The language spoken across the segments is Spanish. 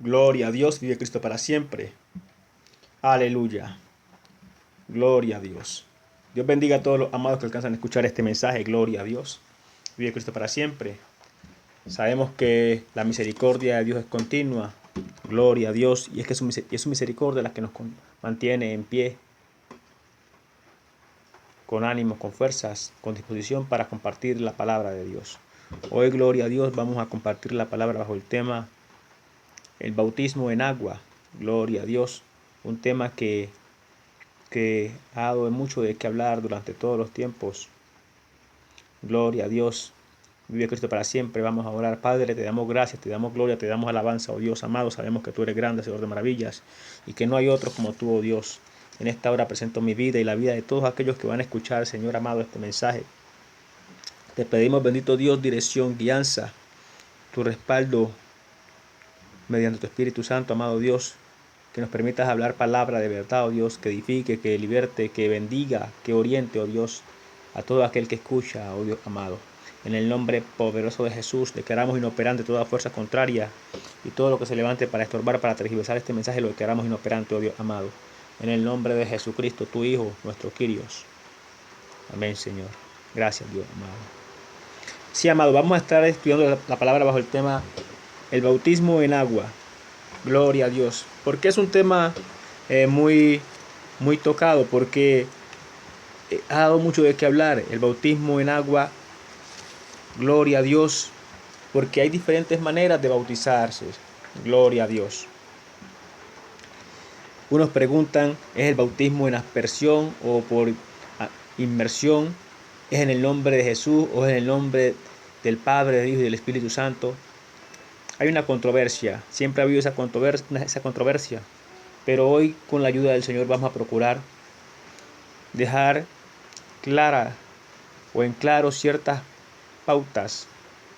Gloria a Dios, vive Cristo para siempre. Aleluya. Gloria a Dios. Dios bendiga a todos los amados que alcanzan a escuchar este mensaje. Gloria a Dios. Vive Cristo para siempre. Sabemos que la misericordia de Dios es continua. Gloria a Dios. Y es que es su misericordia la que nos mantiene en pie, con ánimo, con fuerzas, con disposición para compartir la palabra de Dios. Hoy, gloria a Dios, vamos a compartir la palabra bajo el tema el bautismo en agua. Gloria a Dios. Un tema que ha dado mucho de qué hablar durante todos los tiempos. Gloria a Dios. Vive Cristo para siempre. Vamos a orar. Padre, te damos gracias, te damos gloria, te damos alabanza, oh Dios amado. Sabemos que tú eres grande, Señor de maravillas, y que no hay otro como tú, oh Dios. En esta hora presento mi vida y la vida de todos aquellos que van a escuchar, Señor amado, este mensaje. Te pedimos, bendito Dios, dirección, guianza, tu respaldo mediante tu Espíritu Santo, amado Dios. Que nos permitas hablar palabra de verdad, oh Dios, que edifique, que liberte, que bendiga, que oriente, oh Dios, a todo aquel que escucha, oh Dios amado. En el nombre poderoso de Jesús, declaramos inoperante toda fuerza contraria y todo lo que se levante para estorbar, para tergiversar este mensaje, lo declaramos inoperante, oh Dios amado. En el nombre de Jesucristo, tu Hijo, nuestro Kyrios. Amén, Señor. Gracias, Dios amado. Sí, amado, vamos a estar estudiando la palabra bajo el tema el bautismo en agua. Gloria a Dios. Porque es un tema muy tocado, porque ha dado mucho de qué hablar. El bautismo en agua. Gloria a Dios. Porque hay diferentes maneras de bautizarse. Gloria a Dios. Unos preguntan, ¿es el bautismo en aspersión o por inmersión? ¿Es en el nombre de Jesús o es en el nombre del Padre, del Hijo y del Espíritu Santo? Hay una controversia. Siempre ha habido esa controversia. Pero hoy, con la ayuda del Señor, vamos a procurar dejar clara o en claro ciertas pautas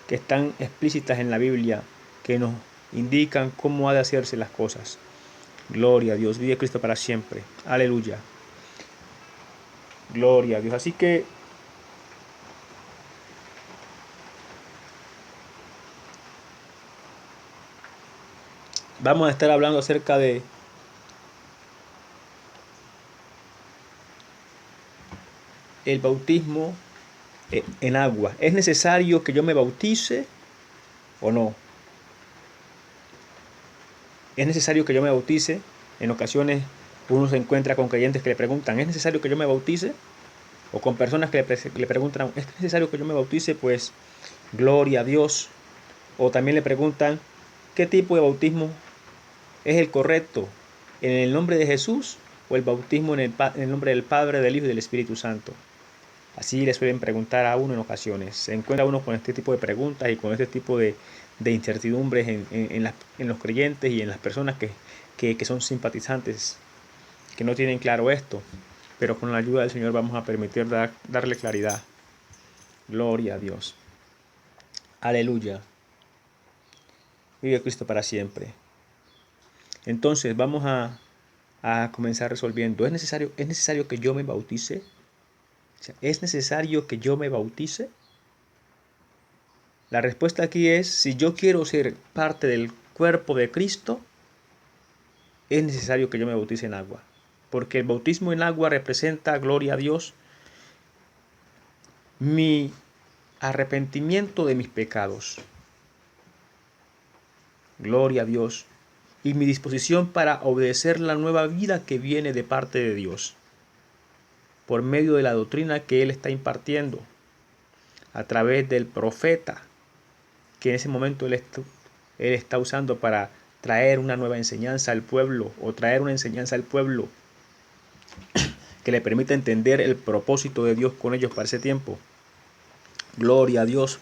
que están explícitas en la Biblia, que nos indican cómo ha de hacerse las cosas. Gloria a Dios, vive Cristo para siempre. Aleluya. Gloria a Dios. Así que vamos a estar hablando acerca de el bautismo en agua. ¿Es necesario que yo me bautice o no? ¿Es necesario que yo me bautice? En ocasiones uno se encuentra con creyentes que le preguntan, ¿es necesario que yo me bautice? O con personas que le preguntan, ¿es necesario que yo me bautice? Pues gloria a Dios. O también le preguntan, ¿qué tipo de bautismo es el correcto? ¿En el nombre de Jesús o el bautismo en el nombre del Padre, del Hijo y del Espíritu Santo? Así le suelen preguntar a uno en ocasiones. Se encuentra uno con este tipo de preguntas y con este tipo de incertidumbres en los creyentes y en las personas que son simpatizantes, que no tienen claro esto. Pero con la ayuda del Señor vamos a permitir darle claridad. Gloria a Dios. Aleluya. Vive Cristo para siempre. Entonces vamos a comenzar resolviendo. ¿Es necesario que yo me bautice? O sea, ¿es necesario que yo me bautice? La respuesta aquí es, si yo quiero ser parte del cuerpo de Cristo, es necesario que yo me bautice en agua. Porque el bautismo en agua representa, gloria a Dios, mi arrepentimiento de mis pecados. Gloria a Dios. Y mi disposición para obedecer la nueva vida que viene de parte de Dios. Por medio de la doctrina que Él está impartiendo. A través del profeta. Que en ese momento Él está usando para traer una nueva enseñanza al pueblo. O traer una enseñanza al pueblo. Que le permita entender el propósito de Dios con ellos para ese tiempo. Gloria a Dios.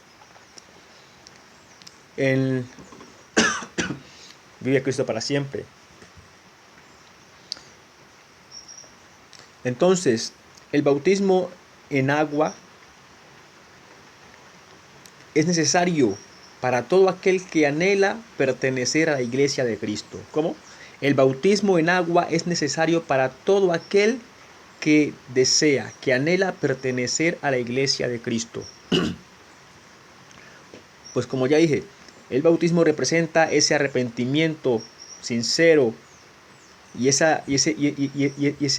Vive Cristo para siempre. Entonces, el bautismo en agua es necesario para todo aquel que anhela pertenecer a la iglesia de Cristo. ¿Cómo? El bautismo en agua es necesario para todo aquel que desea, que anhela pertenecer a la iglesia de Cristo. Pues como ya dije, El bautismo representa ese arrepentimiento sincero y esa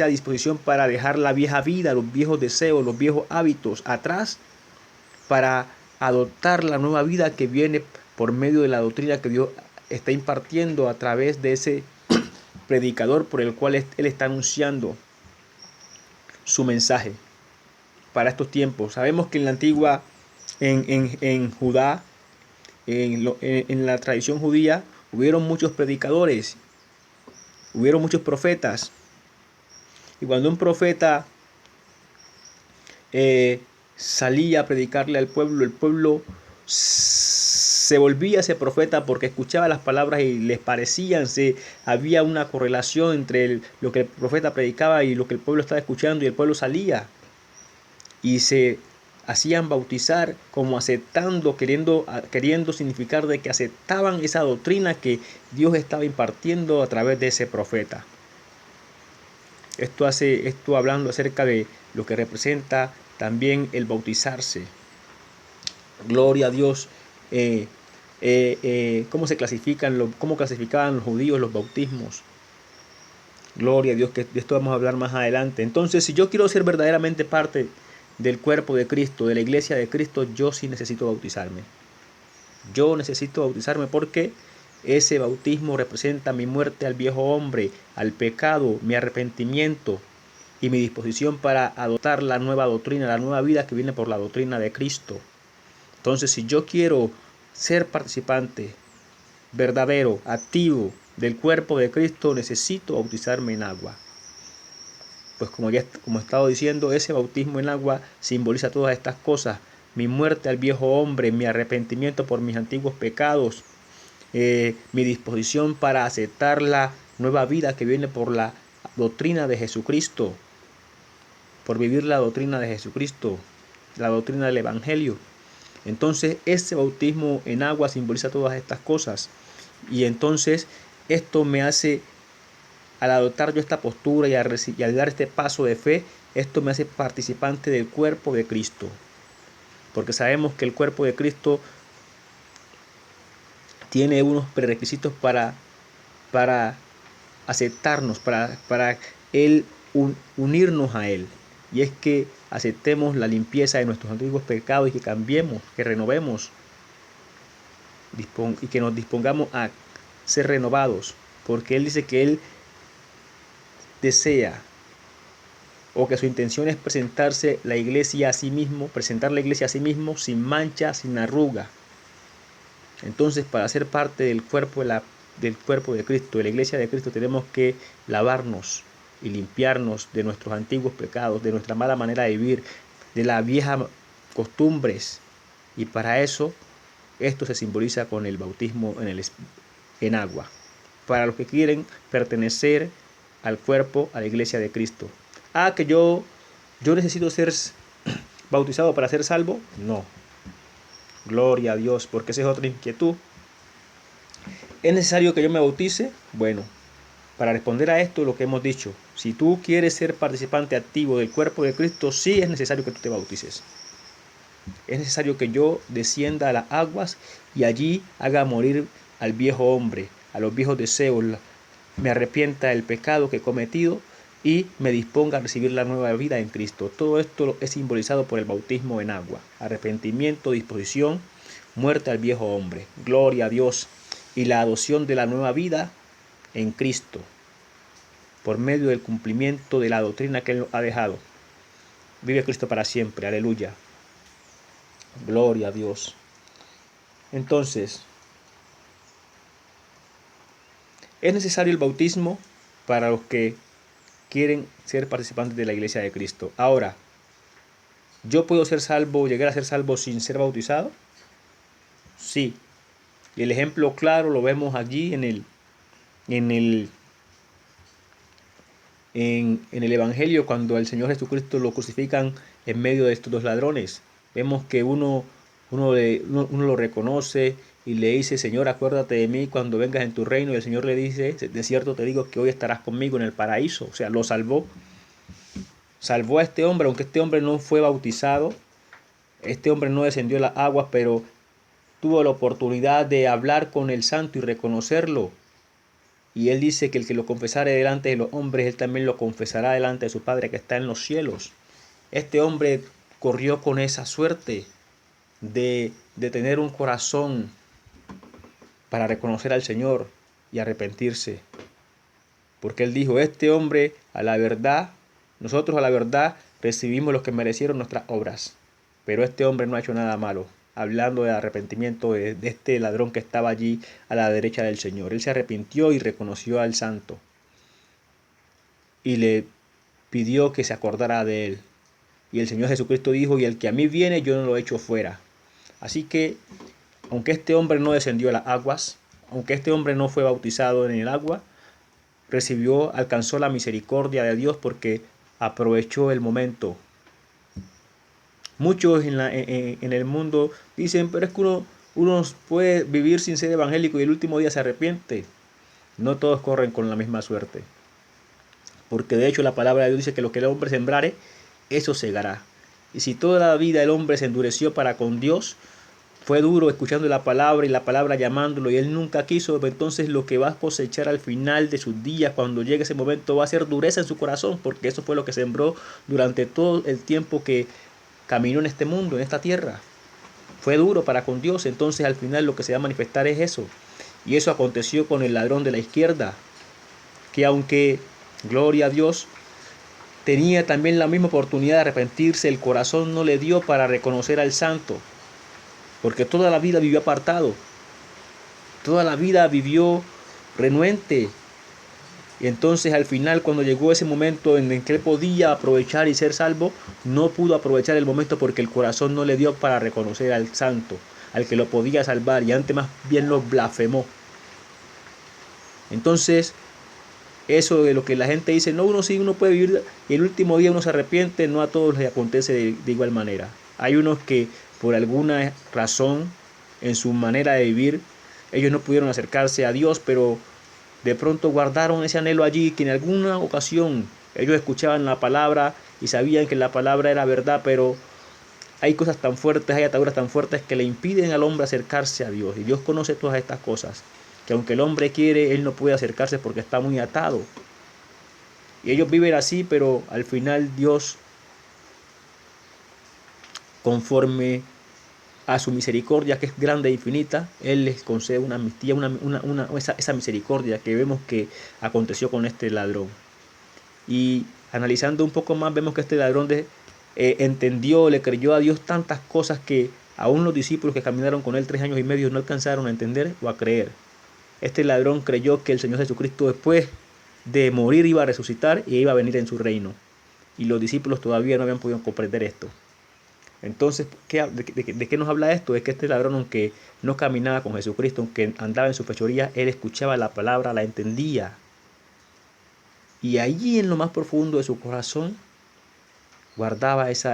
disposición para dejar la vieja vida, los viejos deseos, los viejos hábitos atrás, para adoptar la nueva vida que viene por medio de la doctrina que Dios está impartiendo a través de ese predicador por el cual Él está anunciando su mensaje para estos tiempos. Sabemos que en la antigua, en Judá, en la tradición judía, hubieron muchos predicadores, hubieron muchos profetas. Y cuando un profeta salía a predicarle al pueblo, el pueblo se volvía ese profeta porque escuchaba las palabras y les parecían, había una correlación entre lo que el profeta predicaba y lo que el pueblo estaba escuchando, y el pueblo salía y se hacían bautizar como aceptando, queriendo significar de que aceptaban esa doctrina que Dios estaba impartiendo a través de ese profeta. Esto hablando acerca de lo que representa también el bautizarse. Gloria a Dios. ¿Cómo clasificaban los judíos los bautismos? Gloria a Dios, que de esto vamos a hablar más adelante. Entonces, si yo quiero ser verdaderamente parte del cuerpo de Cristo, de la iglesia de Cristo, yo sí necesito bautizarme. Yo necesito bautizarme porque ese bautismo representa mi muerte al viejo hombre, al pecado, mi arrepentimiento y mi disposición para adoptar la nueva doctrina, la nueva vida que viene por la doctrina de Cristo. Entonces, si yo quiero ser participante verdadero, activo del cuerpo de Cristo, necesito bautizarme en agua. Pues como he estado diciendo, ese bautismo en agua simboliza todas estas cosas: mi muerte al viejo hombre, mi arrepentimiento por mis antiguos pecados, mi disposición para aceptar la nueva vida que viene por la doctrina de Jesucristo, por vivir la doctrina de Jesucristo, la doctrina del Evangelio. Entonces, ese bautismo en agua simboliza todas estas cosas. Y entonces, esto me hace, al adoptar yo esta postura y al dar este paso de fe, esto me hace participante del cuerpo de Cristo. Porque sabemos que el cuerpo de Cristo tiene unos prerequisitos para aceptarnos, para Él unirnos a Él. Y es que aceptemos la limpieza de nuestros antiguos pecados y que cambiemos, que renovemos y que nos dispongamos a ser renovados. Porque Él dice que Él desea, o que su intención es presentar la iglesia a sí mismo sin mancha, sin arruga. Entonces, para ser parte del cuerpo de Cristo, de la iglesia de Cristo, tenemos que lavarnos y limpiarnos de nuestros antiguos pecados, de nuestra mala manera de vivir, de las viejas costumbres. Y para eso, esto se simboliza con el bautismo en agua, para los que quieren pertenecer al cuerpo, a la iglesia de Cristo. Que yo necesito ser bautizado para ser salvo. No. Gloria a Dios, porque esa es otra inquietud. ¿Es necesario que yo me bautice? Bueno, para responder a esto, lo que hemos dicho: si tú quieres ser participante activo del cuerpo de Cristo, sí es necesario que tú te bautices. Es necesario que yo descienda a las aguas y allí haga morir al viejo hombre, a los viejos deseos, me arrepienta del pecado que he cometido y me disponga a recibir la nueva vida en Cristo. Todo esto es simbolizado por el bautismo en agua: arrepentimiento, disposición, muerte al viejo hombre. Gloria a Dios. Y la adopción de la nueva vida en Cristo, por medio del cumplimiento de la doctrina que Él ha dejado. Vive Cristo para siempre. Aleluya. Gloria a Dios. Entonces, es necesario el bautismo para los que quieren ser participantes de la iglesia de Cristo. Ahora, ¿yo puedo ser salvo, llegar a ser salvo sin ser bautizado? Sí. Y el ejemplo claro lo vemos allí en el Evangelio, cuando al Señor Jesucristo lo crucifican en medio de estos dos ladrones. Vemos que uno lo reconoce y le dice: Señor, acuérdate de mí cuando vengas en tu reino. Y el Señor le dice: de cierto te digo que hoy estarás conmigo en el paraíso. O sea, lo salvó. Salvó a este hombre, aunque este hombre no fue bautizado. Este hombre no descendió a las aguas, pero tuvo la oportunidad de hablar con el santo y reconocerlo. Y él dice que el que lo confesare delante de los hombres, él también lo confesará delante de su Padre que está en los cielos. Este hombre corrió con esa suerte de tener un corazón para reconocer al Señor y arrepentirse. Porque él dijo, este hombre a la verdad, nosotros a la verdad recibimos lo que merecieron nuestras obras. Pero este hombre no ha hecho nada malo. Hablando de arrepentimiento de este ladrón que estaba allí a la derecha del Señor. Él se arrepintió y reconoció al santo. Y le pidió que se acordara de él. Y el Señor Jesucristo dijo, y el que a mí viene yo no lo echo fuera. Así que, aunque este hombre no descendió a las aguas, aunque este hombre no fue bautizado en el agua, alcanzó la misericordia de Dios porque aprovechó el momento. Muchos en el mundo dicen, pero es que uno puede vivir sin ser evangélico y el último día se arrepiente. No todos corren con la misma suerte. Porque de hecho la palabra de Dios dice que lo que el hombre sembrare, eso segará. Y si toda la vida el hombre se endureció para con Dios, fue duro escuchando la palabra y la palabra llamándolo y él nunca quiso, entonces lo que va a cosechar al final de sus días, cuando llegue ese momento, va a ser dureza en su corazón, porque eso fue lo que sembró durante todo el tiempo que caminó en este mundo, en esta tierra. Fue duro para con Dios, entonces al final lo que se va a manifestar es eso. Y eso aconteció con el ladrón de la izquierda, que aunque, gloria a Dios, tenía también la misma oportunidad de arrepentirse, el corazón no le dio para reconocer al santo. Porque toda la vida vivió apartado. Toda la vida vivió renuente. Y entonces al final, cuando llegó ese momento en el que él podía aprovechar y ser salvo, no pudo aprovechar el momento porque el corazón no le dio para reconocer al santo, al que lo podía salvar, y antes más bien lo blasfemó. Entonces, eso de lo que la gente dice, no, uno puede vivir y el último día uno se arrepiente, no a todos les acontece de igual manera. Hay unos que por alguna razón en su manera de vivir, ellos no pudieron acercarse a Dios, pero de pronto guardaron ese anhelo allí, que en alguna ocasión ellos escuchaban la palabra y sabían que la palabra era verdad, pero hay cosas tan fuertes, hay ataduras tan fuertes que le impiden al hombre acercarse a Dios. Y Dios conoce todas estas cosas, que aunque el hombre quiere, él no puede acercarse porque está muy atado. Y ellos viven así, pero al final Dios, conforme a su misericordia, que es grande e infinita, Él les concede una amnistía, esa misericordia que vemos que aconteció con este ladrón. Y analizando un poco más, vemos que este ladrón entendió, le creyó a Dios tantas cosas que aún los discípulos que caminaron con él 3 años y medio no alcanzaron a entender o a creer. Este ladrón creyó que el Señor Jesucristo después de morir iba a resucitar y iba a venir en su reino. Y los discípulos todavía no habían podido comprender esto. Entonces, ¿de qué nos habla esto? Es que este ladrón, aunque no caminaba con Jesucristo, aunque andaba en su fechoría, él escuchaba la palabra, la entendía. Y allí en lo más profundo de su corazón guardaba ese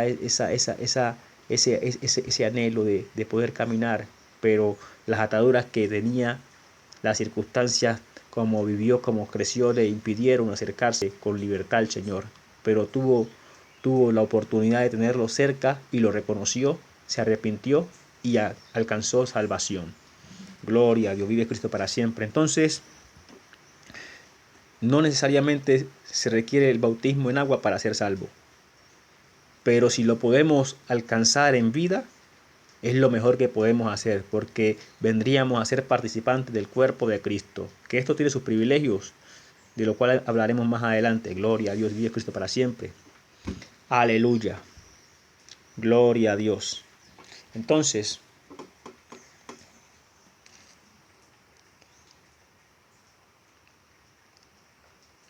anhelo de poder caminar, pero las ataduras que tenía, las circunstancias, como vivió, como creció, le impidieron acercarse con libertad al Señor. Pero tuvo la oportunidad de tenerlo cerca y lo reconoció, se arrepintió y alcanzó salvación. Gloria a Dios, vive Cristo para siempre. Entonces, no necesariamente se requiere el bautismo en agua para ser salvo. Pero si lo podemos alcanzar en vida, es lo mejor que podemos hacer, porque vendríamos a ser participantes del cuerpo de Cristo. Que esto tiene sus privilegios, de lo cual hablaremos más adelante. Gloria a Dios, vive Cristo para siempre. Aleluya. Gloria a Dios. Entonces,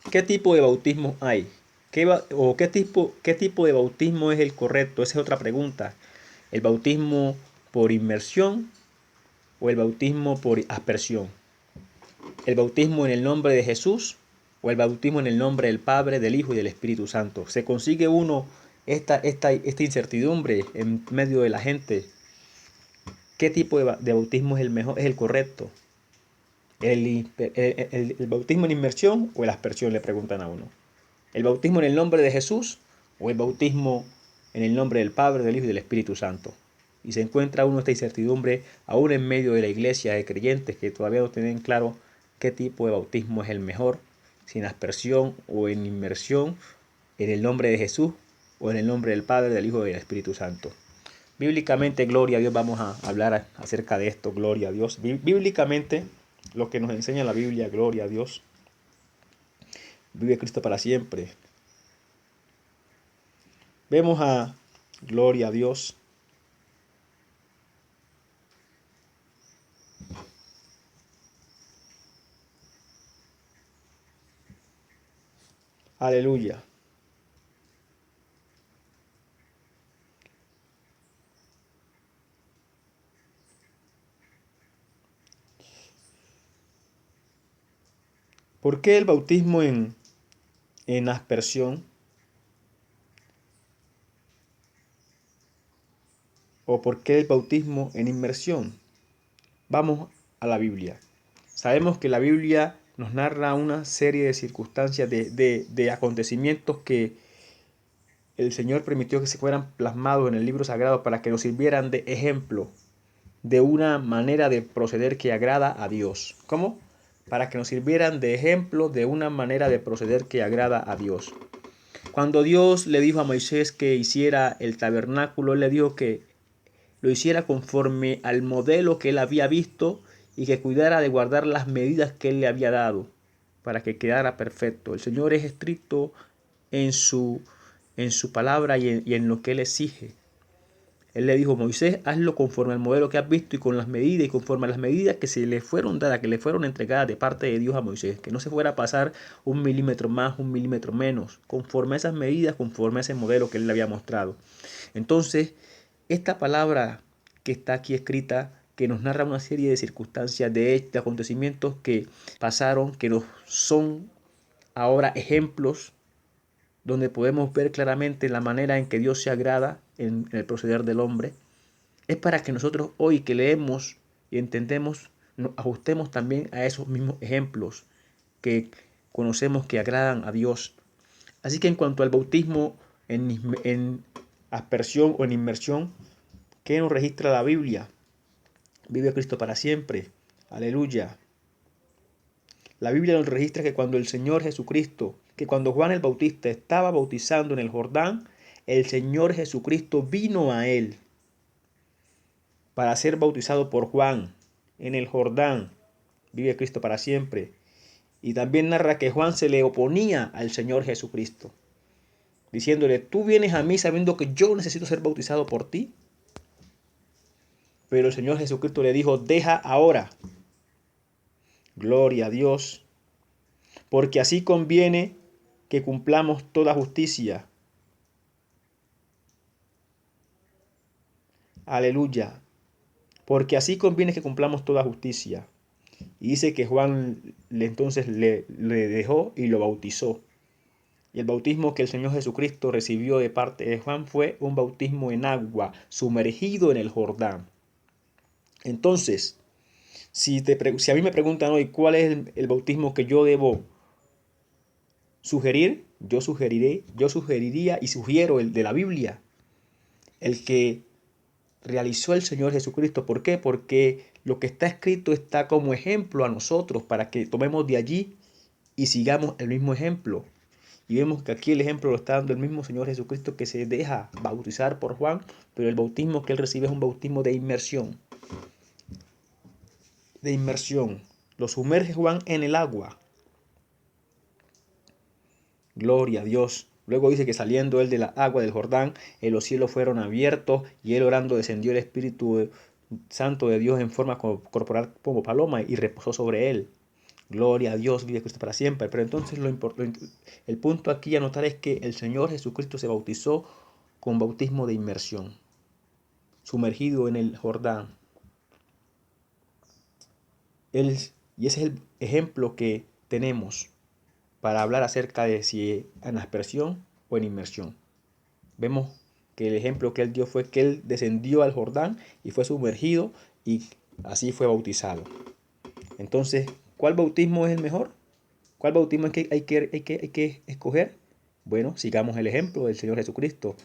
¿qué tipo de bautismo hay? ¿Qué tipo de bautismo es el correcto? Esa es otra pregunta. ¿El bautismo por inmersión o el bautismo por aspersión? ¿El bautismo en el nombre de Jesús o el bautismo en el nombre del Padre, del Hijo y del Espíritu Santo? Se consigue uno esta incertidumbre en medio de la gente. ¿Qué tipo de bautismo es el mejor, es el correcto? ¿El bautismo en inmersión o en aspersión? Le preguntan a uno. ¿El bautismo en el nombre de Jesús o el bautismo en el nombre del Padre, del Hijo y del Espíritu Santo? Y se encuentra uno esta incertidumbre aún en medio de la iglesia de creyentes que todavía no tienen claro qué tipo de bautismo es el mejor, si en aspersión o en inmersión, en el nombre de Jesús o en el nombre del Padre, del Hijo y del Espíritu Santo. Bíblicamente, gloria a Dios, vamos a hablar acerca de esto, gloria a Dios. Bíblicamente, lo que nos enseña la Biblia, gloria a Dios, vive Cristo para siempre. Vemos a, gloria a Dios, aleluya. ¿Por qué el bautismo en aspersión o por qué el bautismo en inmersión? Vamos a la Biblia. Sabemos que la Biblia nos narra una serie de circunstancias, de acontecimientos que el Señor permitió que se fueran plasmados en el libro sagrado para que nos sirvieran de ejemplo de una manera de proceder que agrada a Dios. ¿Cómo? Para que nos sirvieran de ejemplo de una manera de proceder que agrada a Dios. Cuando Dios le dijo a Moisés que hiciera el tabernáculo, él le dijo que lo hiciera conforme al modelo que él había visto y que cuidara de guardar las medidas que él le había dado para que quedara perfecto. El Señor es estricto en su palabra y en lo que él exige. Él le dijo: Moisés, hazlo conforme al modelo que has visto y con las medidas y conforme a las medidas que se le fueron dadas, que le fueron entregadas de parte de Dios a Moisés, que no se fuera a pasar 1 milímetro más, 1 milímetro menos, conforme a esas medidas, conforme a ese modelo que él le había mostrado. Entonces, esta palabra que está aquí escrita, que nos narra una serie de circunstancias, de acontecimientos que pasaron, que nos son ahora ejemplos donde podemos ver claramente la manera en que Dios se agrada en el proceder del hombre, es para que nosotros hoy que leemos y entendemos, nos ajustemos también a esos mismos ejemplos que conocemos que agradan a Dios. Así que en cuanto al bautismo en aspersión o en inmersión, ¿qué nos registra la Biblia? Vive Cristo para siempre. Aleluya. La Biblia nos registra que cuando el Señor Jesucristo, que cuando Juan el Bautista estaba bautizando en el Jordán, el Señor Jesucristo vino a él para ser bautizado por Juan en el Jordán. Vive Cristo para siempre. Y también narra que Juan se le oponía al Señor Jesucristo, diciéndole: tú vienes a mí sabiendo que yo necesito ser bautizado por ti. Pero el Señor Jesucristo le dijo: deja ahora. Gloria a Dios. Porque así conviene que cumplamos toda justicia. Aleluya. Porque así conviene que cumplamos toda justicia. Y dice que Juan entonces le dejó y lo bautizó. Y el bautismo que el Señor Jesucristo recibió de parte de Juan fue un bautismo en agua, sumergido en el Jordán. Entonces, si a mí me preguntan hoy cuál es el bautismo que yo debo sugerir, yo sugeriría y sugiero el de la Biblia, el que realizó el Señor Jesucristo. ¿Por qué? Porque lo que está escrito está como ejemplo a nosotros para que tomemos de allí y sigamos el mismo ejemplo. Y vemos que aquí el ejemplo lo está dando el mismo Señor Jesucristo, que se deja bautizar por Juan, pero el bautismo que él recibe es un bautismo de inmersión. De inmersión. Lo sumerge Juan en el agua. Gloria a Dios. Luego dice que saliendo él de la agua del Jordán, los cielos fueron abiertos y él orando descendió el Espíritu Santo de Dios en forma corporal como paloma y reposó sobre él. Gloria a Dios, vive Cristo para siempre. Pero entonces el punto aquí a notar es que el Señor Jesucristo se bautizó con bautismo de inmersión, sumergido en el Jordán. Y ese es el ejemplo que tenemos para hablar acerca de si en aspersión o en inmersión. Vemos que el ejemplo que él dio fue que él descendió al Jordán y fue sumergido y así fue bautizado. Entonces, ¿cuál bautismo es el mejor? ¿Cuál bautismo hay que escoger? Bueno, sigamos el ejemplo del Señor Jesucristo.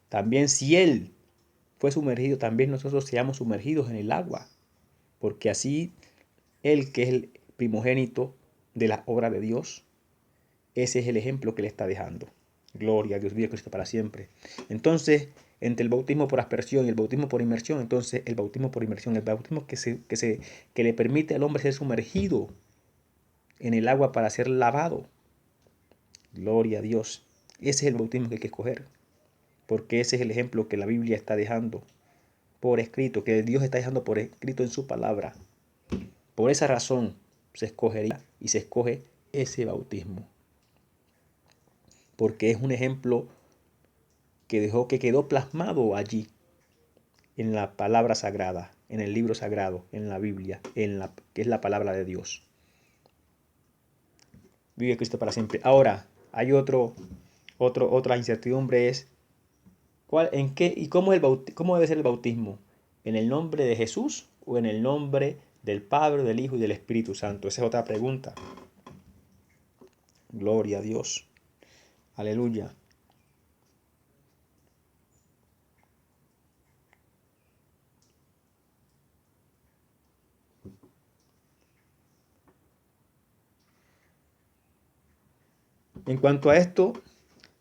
También si Él fue sumergido, también nosotros seamos sumergidos en el agua, porque así Él, que es el primogénito de la obra de Dios, ese es el ejemplo que le está dejando. Gloria a Dios, vive Cristo para siempre. Entonces, entre el bautismo por aspersión y el bautismo por inmersión, entonces el bautismo por inmersión, el bautismo que le permite al hombre ser sumergido en el agua para ser lavado. Gloria a Dios. Ese es el bautismo que hay que escoger, porque ese es el ejemplo que la Biblia está dejando por escrito, que Dios está dejando por escrito en su palabra. Por esa razón se escogería y se escoge ese bautismo, porque es un ejemplo que quedó plasmado allí en la palabra sagrada, en el libro sagrado, en la Biblia, que es la palabra de Dios. Vive Cristo para siempre. Ahora, hay otra incertidumbre es en qué y cómo debe ser el bautismo, en el nombre de Jesús o en el nombre del Padre, del Hijo y del Espíritu Santo. Esa es otra pregunta. Gloria a Dios. Aleluya. En cuanto a esto,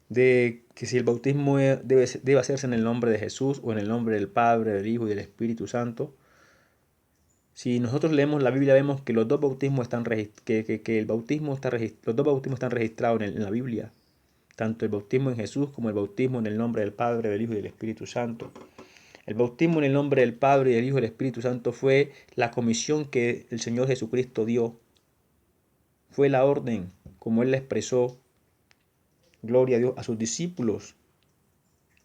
de que si el bautismo debe hacerse en el nombre de Jesús o en el nombre del Padre, del Hijo y del Espíritu Santo, si nosotros leemos la Biblia vemos que los dos bautismos están los dos bautismos están registrados en la Biblia, tanto el bautismo en Jesús como el bautismo en el nombre del Padre, del Hijo y del Espíritu Santo. El bautismo en el nombre del Padre, del Hijo y del Espíritu Santo fue la comisión que el Señor Jesucristo dio, fue la orden como Él la expresó, gloria a Dios, a sus discípulos,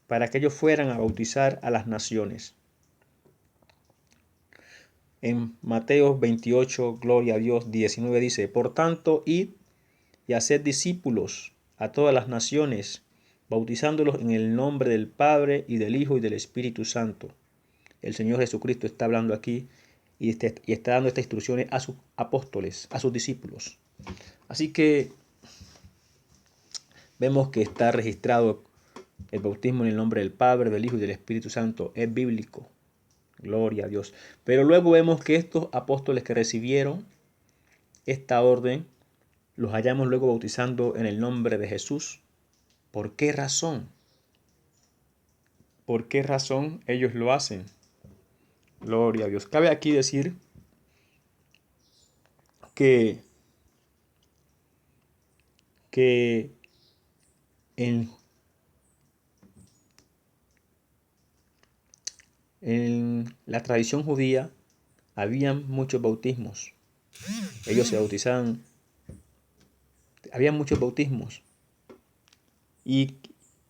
para que ellos fueran a bautizar a las naciones. En Mateo 28, gloria a Dios, 19 dice, por tanto, id y haced discípulos a todas las naciones, bautizándolos en el nombre del Padre y del Hijo y del Espíritu Santo. El Señor Jesucristo está hablando aquí y está dando estas instrucciones a sus apóstoles, a sus discípulos. Así que vemos que está registrado el bautismo en el nombre del Padre, del Hijo y del Espíritu Santo. Es bíblico. Gloria a Dios. Pero luego vemos que estos apóstoles que recibieron esta orden, los hallamos luego bautizando en el nombre de Jesús. ¿Por qué razón? ¿Por qué razón ellos lo hacen? Gloria a Dios. Cabe aquí decir que, que en la tradición judía habían muchos bautismos. Ellos se bautizaban, había muchos bautismos. Y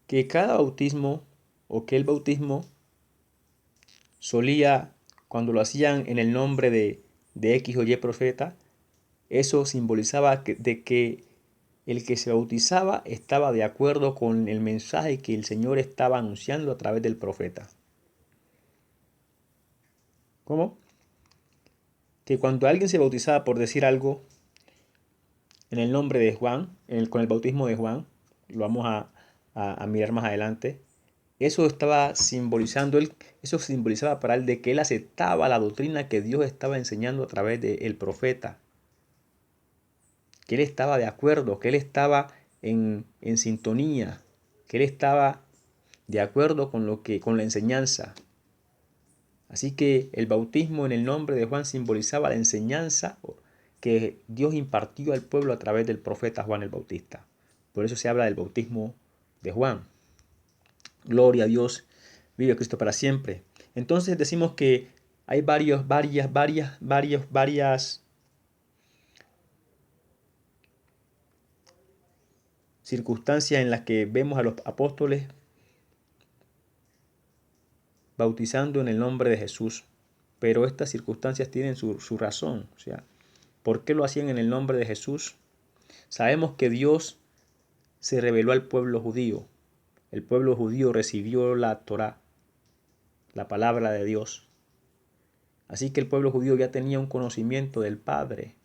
que cada bautismo o que el bautismo solía, cuando lo hacían en el nombre de X o Y profeta, eso simbolizaba de que el que se bautizaba estaba de acuerdo con el mensaje que el Señor estaba anunciando a través del profeta. ¿Cómo? Que cuando alguien se bautizaba por decir algo en el nombre de Juan, con el bautismo de Juan, lo vamos a mirar más adelante, eso eso simbolizaba para él de que él aceptaba la doctrina que Dios estaba enseñando a través del profeta. Que él estaba de acuerdo, que él estaba en sintonía, que él estaba de acuerdo con la enseñanza. Así que el bautismo en el nombre de Juan simbolizaba la enseñanza que Dios impartió al pueblo a través del profeta Juan el Bautista. Por eso se habla del bautismo de Juan. Gloria a Dios, vive Cristo para siempre. Entonces decimos que hay varias circunstancias en las que vemos a los apóstoles bautizando en el nombre de Jesús. Pero estas circunstancias tienen su razón. O sea, ¿por qué lo hacían en el nombre de Jesús? Sabemos que Dios se reveló al pueblo judío. El pueblo judío recibió la Torá, la palabra de Dios. Así que el pueblo judío ya tenía un conocimiento del Padre.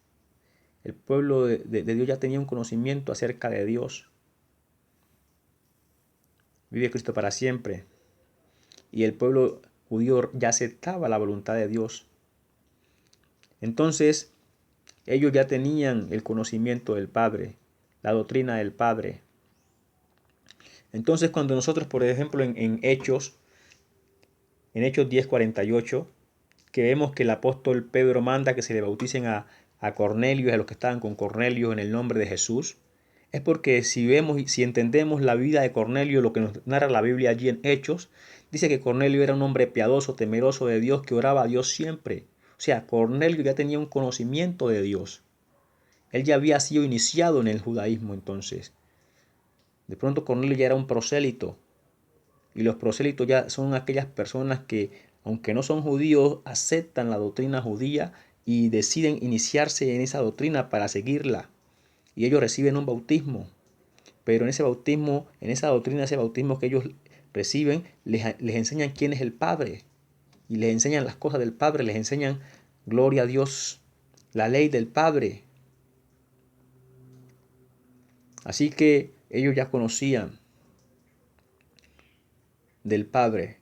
El pueblo de Dios ya tenía un conocimiento acerca de Dios. Vive Cristo para siempre. y el pueblo judío ya aceptaba la voluntad de Dios. Entonces, ellos ya tenían el conocimiento del Padre, la doctrina del Padre. Entonces, cuando nosotros, por ejemplo, en Hechos 10:48, que vemos que el apóstol Pedro manda que se le bauticen a Cornelio y a los que estaban con Cornelio en el nombre de Jesús, es porque si entendemos la vida de Cornelio, lo que nos narra la Biblia allí en Hechos, dice que Cornelio era un hombre piadoso, temeroso de Dios, que oraba a Dios siempre. O sea, Cornelio ya tenía un conocimiento de Dios. Él ya había sido iniciado en el judaísmo entonces. De pronto Cornelio ya era un prosélito. Y los prosélitos ya son aquellas personas que, aunque no son judíos, aceptan la doctrina judía y deciden iniciarse en esa doctrina para seguirla. Y ellos reciben un bautismo. Pero en ese bautismo, en esa doctrina, ese bautismo que ellos reciben, les enseñan quién es el Padre. Y les enseñan las cosas del Padre, les enseñan gloria a Dios, la ley del Padre. Así que ellos ya conocían del Padre.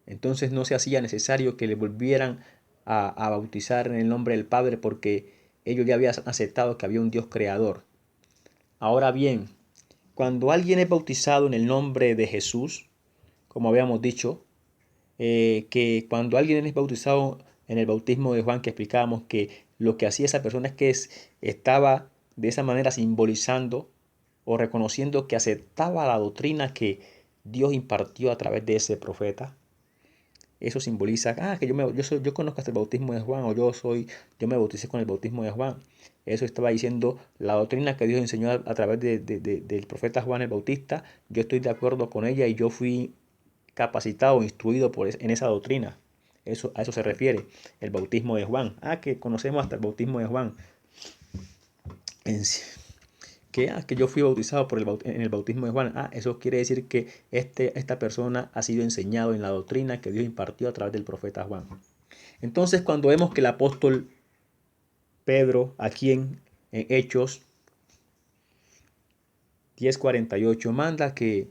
Entonces no se hacía necesario que le volvieran a bautizar en el nombre del Padre porque ellos ya habían aceptado que había un Dios creador. Ahora bien, cuando alguien es bautizado en el nombre de Jesús, como habíamos dicho, que cuando alguien es bautizado en el bautismo de Juan, que explicábamos que lo que hacía esa persona es que estaba de esa manera simbolizando o reconociendo que aceptaba la doctrina que Dios impartió a través de ese profeta. Eso simboliza, que yo conozco hasta el bautismo de Juan, o yo me bauticé con el bautismo de Juan. Eso estaba diciendo la doctrina que Dios enseñó a través del profeta Juan el Bautista. Yo estoy de acuerdo con ella y yo fui capacitado, instruido en esa doctrina. A eso se refiere el bautismo de Juan. Que conocemos hasta el bautismo de Juan. Que yo fui bautizado en el bautismo de Juan. Eso quiere decir que esta persona ha sido enseñado en la doctrina que Dios impartió a través del profeta Juan. Entonces, cuando vemos que el apóstol Pedro, aquí en Hechos 10:48, manda que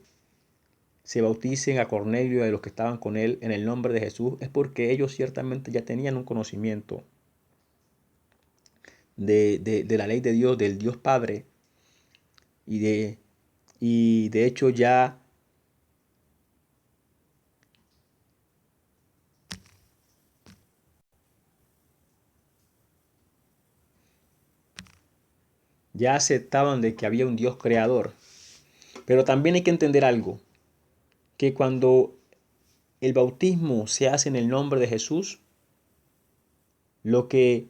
se bauticen a Cornelio y a los que estaban con él en el nombre de Jesús, es porque ellos ciertamente ya tenían un conocimiento de la ley de Dios, del Dios Padre, y de hecho ya aceptaban de que había un Dios creador. Pero también hay que entender algo, que cuando el bautismo se hace en el nombre de Jesús, lo que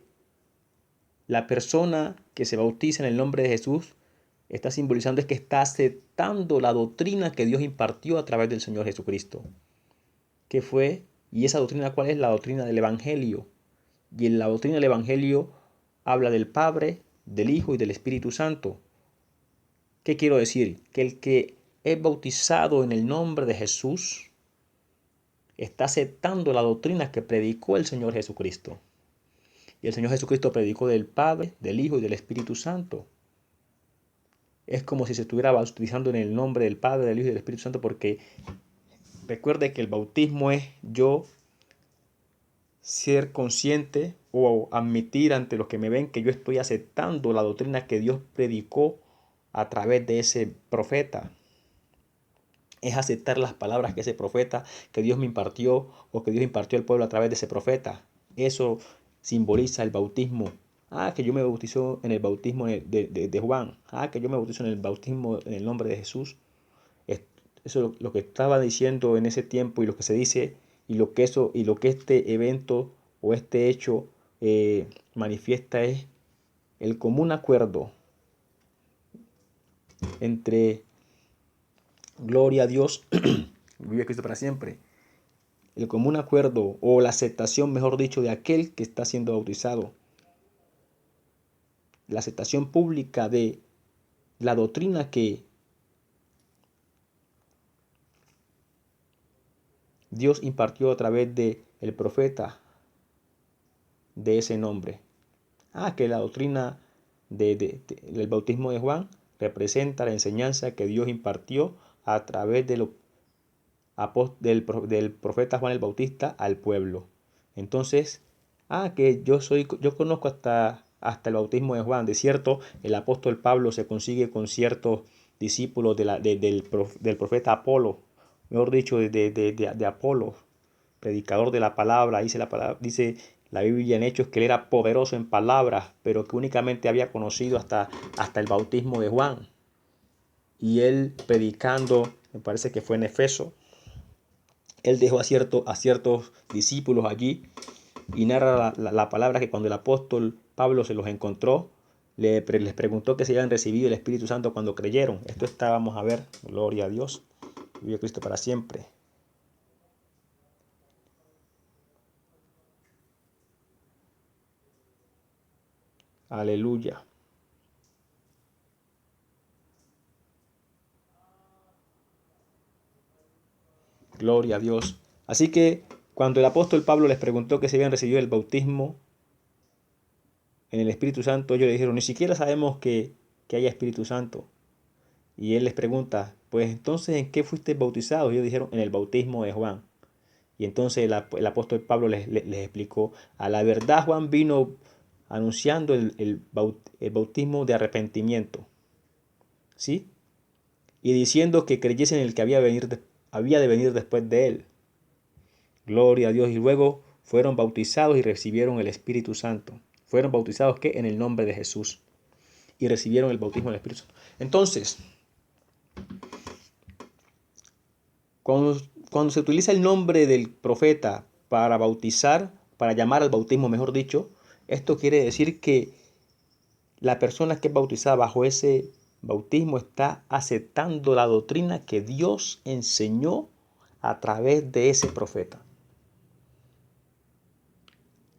la persona que se bautiza en el nombre de Jesús está simbolizando es que está aceptando la doctrina que Dios impartió a través del Señor Jesucristo. ¿Qué fue? ¿Y esa doctrina cuál es? La doctrina del Evangelio. Y en la doctrina del Evangelio habla del Padre, del Hijo y del Espíritu Santo. ¿Qué quiero decir? Que el que es bautizado en el nombre de Jesús está aceptando la doctrina que predicó el Señor Jesucristo. Y el Señor Jesucristo predicó del Padre, del Hijo y del Espíritu Santo. Es como si se estuviera bautizando en el nombre del Padre, del Hijo y del Espíritu Santo, porque recuerde que el bautismo es yo ser consciente o admitir ante los que me ven que yo estoy aceptando la doctrina que Dios predicó a través de ese profeta. Es aceptar las palabras que ese profeta, que Dios me impartió o que Dios impartió al pueblo a través de ese profeta. Eso simboliza el bautismo. Que yo me bautizo en el bautismo de Juan. Que yo me bautizo en el bautismo en el nombre de Jesús. Eso es lo que estaba diciendo en ese tiempo y lo que se dice y lo que este evento o este hecho manifiesta es el común acuerdo entre gloria a Dios, vive Cristo para siempre, el común acuerdo o la aceptación, mejor dicho, de aquel que está siendo bautizado, la aceptación pública de la doctrina que Dios impartió a través de el profeta de ese nombre. Que la doctrina del bautismo de Juan representa la enseñanza que Dios impartió a través del profeta Juan el Bautista al pueblo. Entonces, yo conozco hasta el bautismo de Juan. De cierto, el apóstol Pablo se consigue con ciertos discípulos del profeta Apolo, mejor dicho, de Apolo, predicador de la palabra. Dice la Biblia en Hechos que él era poderoso en palabras, pero que únicamente había conocido hasta el bautismo de Juan. Y él predicando, me parece que fue en Efeso, él dejó a ciertos discípulos allí y narra la palabra que cuando el apóstol Pablo se los encontró, les preguntó que si habían recibido el Espíritu Santo cuando creyeron. Esto está, vamos a ver, gloria a Dios, vive Cristo para siempre. Aleluya. Gloria a Dios. Así que cuando el apóstol Pablo les preguntó que si habían recibido el bautismo en el Espíritu Santo, ellos le dijeron, ni siquiera sabemos que haya Espíritu Santo. Y él les pregunta, pues entonces, ¿en qué fuiste bautizados? Y ellos dijeron, en el bautismo de Juan. Y entonces el apóstol Pablo les explicó, a la verdad Juan vino anunciando el bautismo de arrepentimiento, ¿sí? Y diciendo que creyesen en el que había de venir después de él. Gloria a Dios. Y luego fueron bautizados y recibieron el Espíritu Santo. ¿Fueron bautizados qué? En el nombre de Jesús. Y recibieron el bautismo del Espíritu Santo. Entonces, cuando se utiliza el nombre del profeta para bautizar, para llamar al bautismo, mejor dicho, esto quiere decir que la persona que es bautizada bajo ese bautismo está aceptando la doctrina que Dios enseñó a través de ese profeta.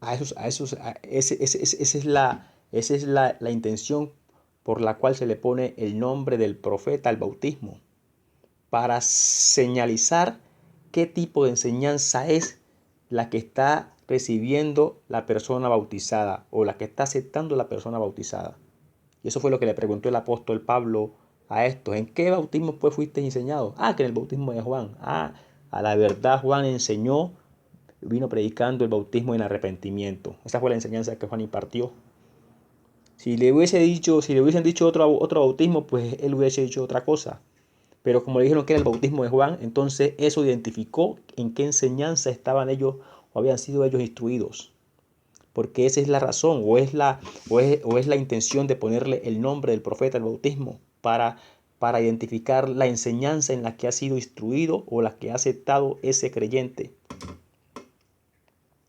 Esa es la intención por la cual se le pone el nombre del profeta al bautismo, para señalizar qué tipo de enseñanza es la que está recibiendo la persona bautizada o la que está aceptando la persona bautizada. Y eso fue lo que le preguntó el apóstol Pablo a estos. ¿En qué bautismo pues fuiste enseñado? Que en el bautismo de Juan. A la verdad Juan enseñó, vino predicando el bautismo en arrepentimiento. Esa fue la enseñanza que Juan impartió. Si le hubiesen dicho otro bautismo, pues él hubiese dicho otra cosa. Pero como le dijeron que era el bautismo de Juan, entonces eso identificó en qué enseñanza estaban ellos o habían sido ellos instruidos. Porque esa es la razón o es la intención de ponerle el nombre del profeta al bautismo para identificar la enseñanza en la que ha sido instruido o la que ha aceptado ese creyente.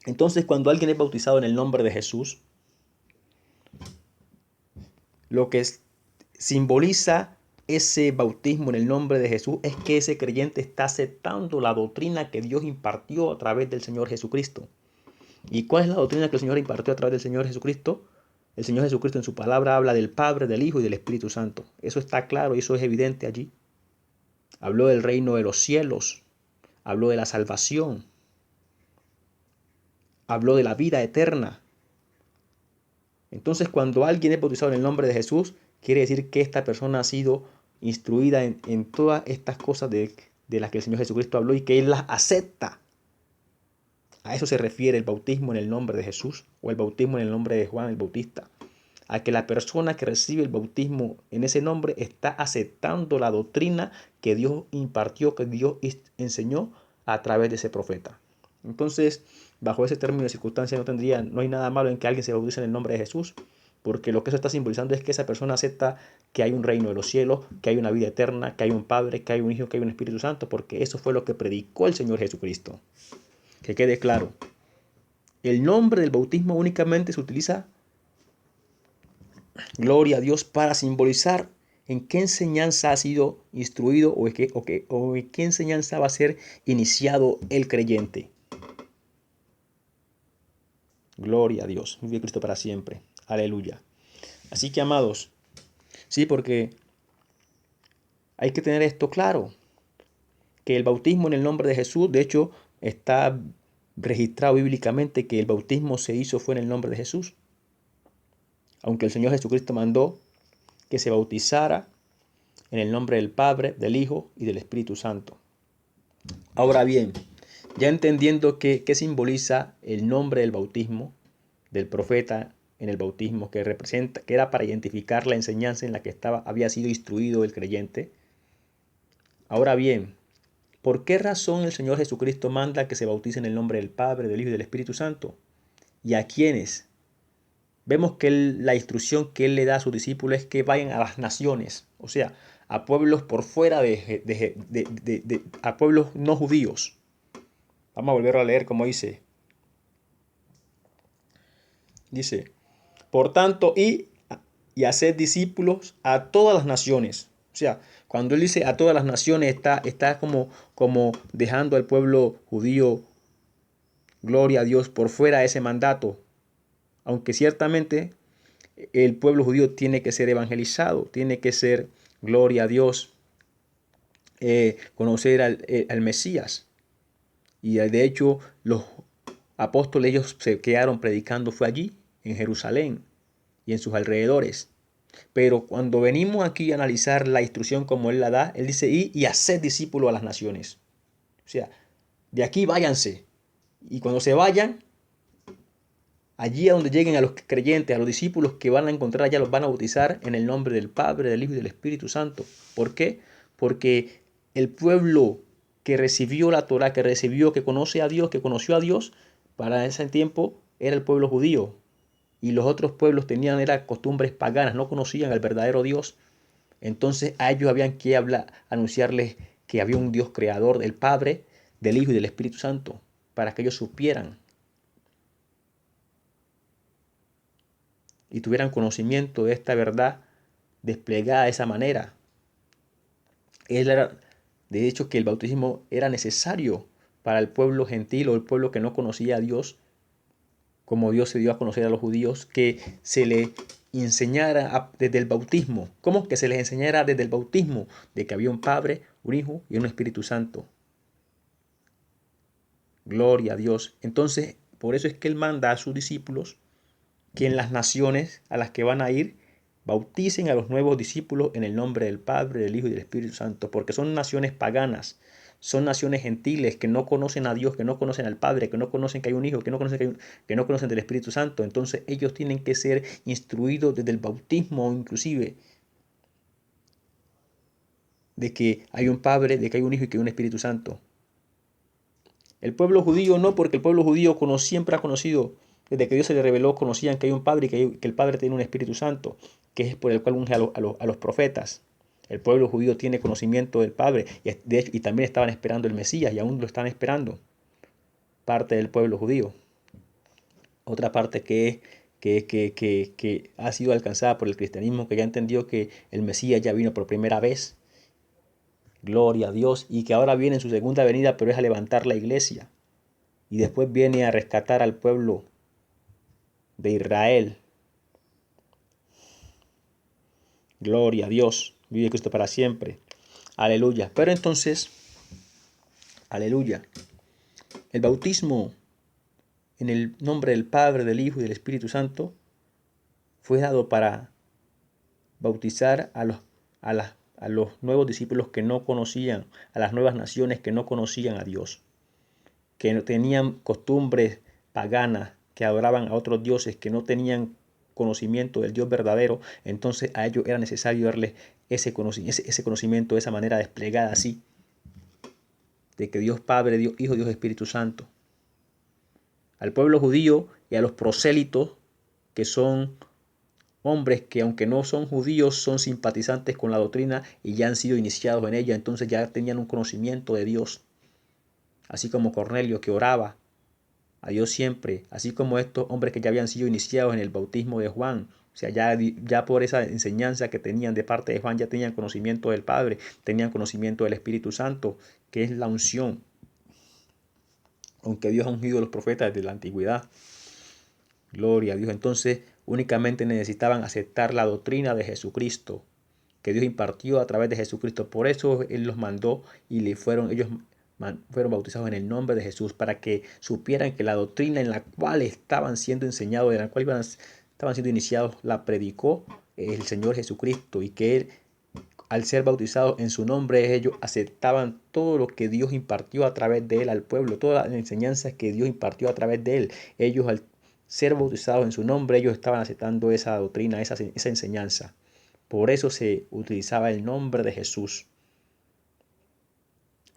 Entonces, cuando alguien es bautizado en el nombre de Jesús, lo que simboliza ese bautismo en el nombre de Jesús es que ese creyente está aceptando la doctrina que Dios impartió a través del Señor Jesucristo. ¿Y cuál es la doctrina que el Señor impartió a través del Señor Jesucristo? El Señor Jesucristo en su palabra habla del Padre, del Hijo y del Espíritu Santo. Eso está claro y eso es evidente allí. Habló del reino de los cielos, habló de la salvación, habló de la vida eterna. Entonces, cuando alguien es bautizado en el nombre de Jesús, quiere decir que esta persona ha sido instruida en todas estas cosas de las que el Señor Jesucristo habló y que Él las acepta. A eso se refiere el bautismo en el nombre de Jesús o el bautismo en el nombre de Juan el Bautista. A que la persona que recibe el bautismo en ese nombre está aceptando la doctrina que Dios impartió, que Dios enseñó a través de ese profeta. Entonces, bajo ese término de circunstancia no hay nada malo en que alguien se bautice en el nombre de Jesús, porque lo que eso está simbolizando es que esa persona acepta que hay un reino de los cielos, que hay una vida eterna, que hay un Padre, que hay un Hijo, que hay un Espíritu Santo, porque eso fue lo que predicó el Señor Jesucristo. Que quede claro, el nombre del bautismo únicamente se utiliza, gloria a Dios, para simbolizar en qué enseñanza ha sido instruido o en qué enseñanza va a ser iniciado el creyente. Gloria a Dios. Vive Cristo para siempre. Aleluya. Así que, amados, sí, porque hay que tener esto claro, que el bautismo en el nombre de Jesús, de hecho, está registrado bíblicamente que el bautismo fue en el nombre de Jesús. Aunque el Señor Jesucristo mandó que se bautizara en el nombre del Padre, del Hijo y del Espíritu Santo. Ahora bien, ya entendiendo qué simboliza el nombre del bautismo, del profeta en el bautismo, que representa, que era para identificar la enseñanza en la que había sido instruido el creyente. Ahora bien, ¿por qué razón el Señor Jesucristo manda que se bauticen en el nombre del Padre, del Hijo y del Espíritu Santo? ¿Y a quiénes? Vemos que la instrucción que Él le da a sus discípulos es que vayan a las naciones, o sea, a pueblos por fuera a pueblos no judíos. Vamos a volver a leer como dice. Dice, por tanto, y hacer discípulos a todas las naciones. O sea, cuando él dice a todas las naciones, está como dejando al pueblo judío, gloria a Dios, por fuera de ese mandato. Aunque ciertamente el pueblo judío tiene que ser evangelizado, tiene que ser, gloria a Dios, conocer al Mesías. Y de hecho, los apóstoles, ellos se quedaron predicando, fue allí, en Jerusalén y en sus alrededores. Pero cuando venimos aquí a analizar la instrucción como Él la da, Él dice, y haced discípulos a las naciones. O sea, de aquí váyanse. Y cuando se vayan, allí a donde lleguen a los creyentes, a los discípulos que van a encontrar allá, los van a bautizar en el nombre del Padre, del Hijo y del Espíritu Santo. ¿Por qué? Porque el pueblo que recibió la Torah, que recibió, que conoce a Dios, que conoció a Dios, para ese tiempo era el pueblo judío. Y los otros pueblos tenían eran costumbres paganas, no conocían al verdadero Dios. Entonces a ellos habían que anunciarles que había un Dios creador, del Padre, del Hijo y del Espíritu Santo, para que ellos supieran y tuvieran conocimiento de esta verdad desplegada de esa manera. De hecho, que el bautismo era necesario para el pueblo gentil o el pueblo que no conocía a Dios, como Dios se dio a conocer a los judíos, que se le enseñara desde el bautismo. ¿Cómo? Que se les enseñara desde el bautismo de que había un Padre, un Hijo y un Espíritu Santo. Gloria a Dios. Entonces, por eso es que Él manda a sus discípulos que en las naciones a las que van a ir, bauticen a los nuevos discípulos en el nombre del Padre, del Hijo y del Espíritu Santo, porque son naciones paganas, son naciones gentiles que no conocen a Dios, que no conocen al Padre, que no conocen que hay un Hijo, que no conocen, que no conocen del Espíritu Santo. Entonces ellos tienen que ser instruidos desde el bautismo, inclusive, de que hay un Padre, de que hay un Hijo y que hay un Espíritu Santo. El pueblo judío no, porque el pueblo judío siempre ha conocido, desde que Dios se le reveló, conocían que hay un Padre y que el Padre tiene un Espíritu Santo, que es por el cual unge a los profetas. El pueblo judío tiene conocimiento del Padre de hecho, y también estaban esperando el Mesías y aún lo están esperando. Parte del pueblo judío. Otra parte que ha sido alcanzada por el cristianismo, que ya entendió que el Mesías ya vino por primera vez. Gloria a Dios. Y que ahora viene en su segunda venida, pero es a levantar la iglesia. Y después viene a rescatar al pueblo de Israel. Gloria a Dios. Vive Cristo para siempre. Aleluya. Pero entonces, aleluya. El bautismo en el nombre del Padre, del Hijo y del Espíritu Santo fue dado para bautizar a los nuevos discípulos que no conocían, a las nuevas naciones que no conocían a Dios, que no tenían costumbres paganas, que adoraban a otros dioses, que no tenían conocimiento del Dios verdadero. Entonces a ellos era necesario darles ese conocimiento, esa manera desplegada así, de que Dios Padre, Dios Hijo, Dios Espíritu Santo. Al pueblo judío y a los prosélitos, que son hombres que aunque no son judíos, son simpatizantes con la doctrina y ya han sido iniciados en ella, entonces ya tenían un conocimiento de Dios. Así como Cornelio, que oraba a Dios siempre, así como estos hombres que ya habían sido iniciados en el bautismo de Juan. O sea, ya por esa enseñanza que tenían de parte de Juan, ya tenían conocimiento del Padre, tenían conocimiento del Espíritu Santo, que es la unción. Aunque Dios ha ungido a los profetas desde la antigüedad. Gloria a Dios. Entonces, únicamente necesitaban aceptar la doctrina de Jesucristo, que Dios impartió a través de Jesucristo. Por eso Él los mandó y ellos fueron bautizados en el nombre de Jesús, para que supieran que la doctrina en la cual estaban siendo enseñados, en la cual estaban siendo iniciados, la predicó el Señor Jesucristo, y que Él al ser bautizados en su nombre, ellos aceptaban todo lo que Dios impartió a través de él al pueblo, todas las enseñanzas que Dios impartió a través de él. Ellos al ser bautizados en su nombre, ellos estaban aceptando esa doctrina, esa enseñanza. Por eso se utilizaba el nombre de Jesús.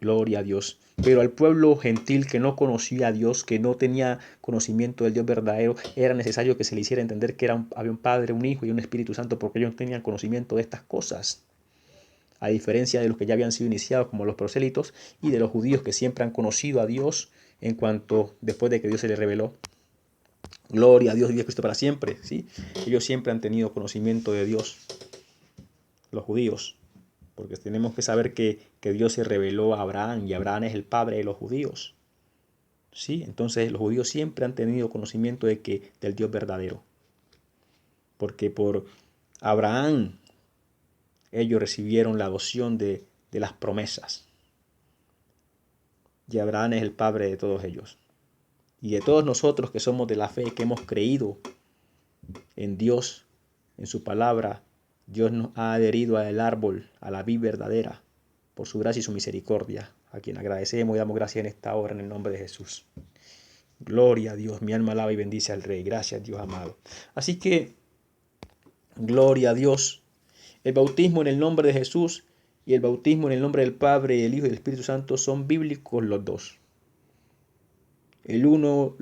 Gloria a Dios. Pero al pueblo gentil que no conocía a Dios, que no tenía conocimiento del Dios verdadero, era necesario que se le hiciera entender que había un Padre, un Hijo y un Espíritu Santo, porque ellos no tenían conocimiento de estas cosas. A diferencia de los que ya habían sido iniciados como los prosélitos y de los judíos que siempre han conocido a Dios en cuanto después de que Dios se les reveló. Gloria a Dios, vive Cristo para siempre. ¿Sí? Ellos siempre han tenido conocimiento de Dios, los judíos, porque tenemos que saber que Dios se reveló a Abraham y Abraham es el padre de los judíos. ¿Sí? Entonces los judíos siempre han tenido conocimiento del Dios verdadero, porque por Abraham ellos recibieron la adopción de las promesas. Y Abraham es el padre de todos ellos. Y de todos nosotros que somos de la fe, que hemos creído en Dios, en su palabra, Dios nos ha adherido al árbol, a la vid verdadera, por su gracia y su misericordia, a quien agradecemos y damos gracias en esta hora en el nombre de Jesús. Gloria a Dios, mi alma alaba y bendice al Rey. Gracias, Dios amado. Así que, gloria a Dios. El bautismo en el nombre de Jesús y el bautismo en el nombre del Padre, el Hijo y del Espíritu Santo son bíblicos los dos. El uno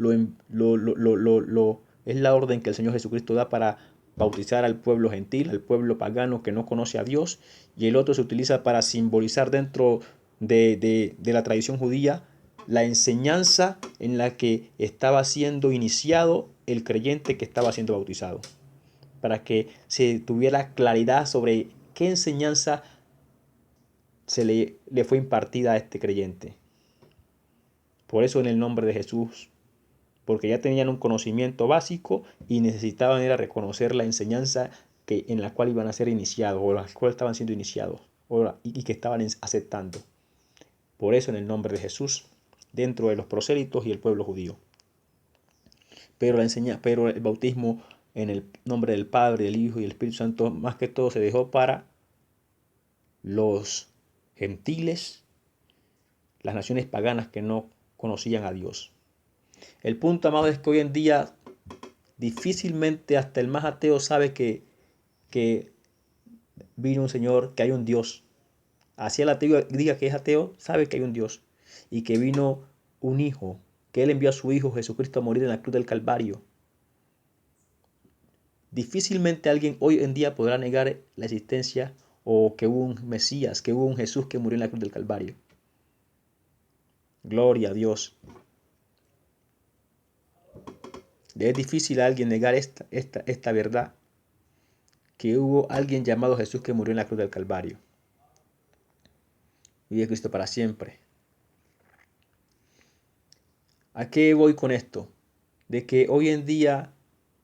es la orden que el Señor Jesucristo da para bautizar al pueblo gentil, al pueblo pagano que no conoce a Dios, y el otro se utiliza para simbolizar dentro de la tradición judía la enseñanza en la que estaba siendo iniciado el creyente que estaba siendo bautizado, para que se tuviera claridad sobre qué enseñanza le fue impartida a este creyente. Por eso en el nombre de Jesús, porque ya tenían un conocimiento básico y necesitaban era reconocer la enseñanza en la cual iban a ser iniciados, o la cual estaban siendo iniciados, y que estaban aceptando. Por eso en el nombre de Jesús, dentro de los prosélitos y el pueblo judío. Pero el bautismo en el nombre del Padre, del Hijo y del Espíritu Santo, más que todo se dejó para los gentiles, las naciones paganas que no conocían a Dios. El punto, amado, es que hoy en día difícilmente hasta el más ateo sabe que vino un Señor, que hay un Dios. Así el ateo diga que es ateo, sabe que hay un Dios. Y que vino un Hijo, que Él envió a su Hijo Jesucristo a morir en la cruz del Calvario. Difícilmente alguien hoy en día podrá negar la existencia o que hubo un Mesías, que hubo un Jesús que murió en la cruz del Calvario. Gloria a Dios. Es difícil a alguien negar esta verdad, que hubo alguien llamado Jesús que murió en la cruz del Calvario. Vive Cristo para siempre. ¿A qué voy con esto? De que hoy en día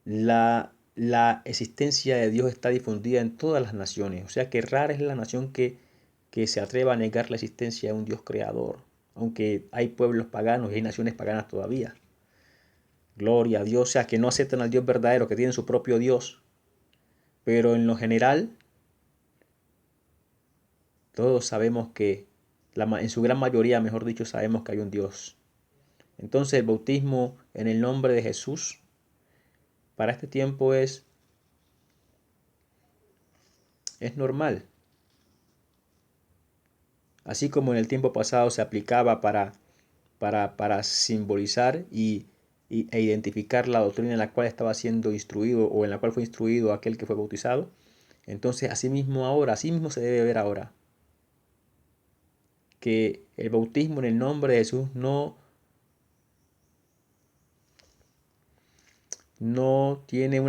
la existencia de Dios está difundida en todas las naciones. O sea que rara es la nación que se atreva a negar la existencia de un Dios creador. Aunque hay pueblos paganos y hay naciones paganas todavía. Gloria a Dios, o sea que no aceptan al Dios verdadero, que tienen su propio Dios. Pero en lo general, todos sabemos que, en su gran mayoría, mejor dicho, sabemos que hay un Dios. Entonces el bautismo en el nombre de Jesús para este tiempo es normal. Así como en el tiempo pasado se aplicaba para simbolizar e identificar la doctrina en la cual estaba siendo instruido o en la cual fue instruido aquel que fue bautizado. Entonces así mismo se debe ver ahora. Que el bautismo en el nombre de Jesús no tiene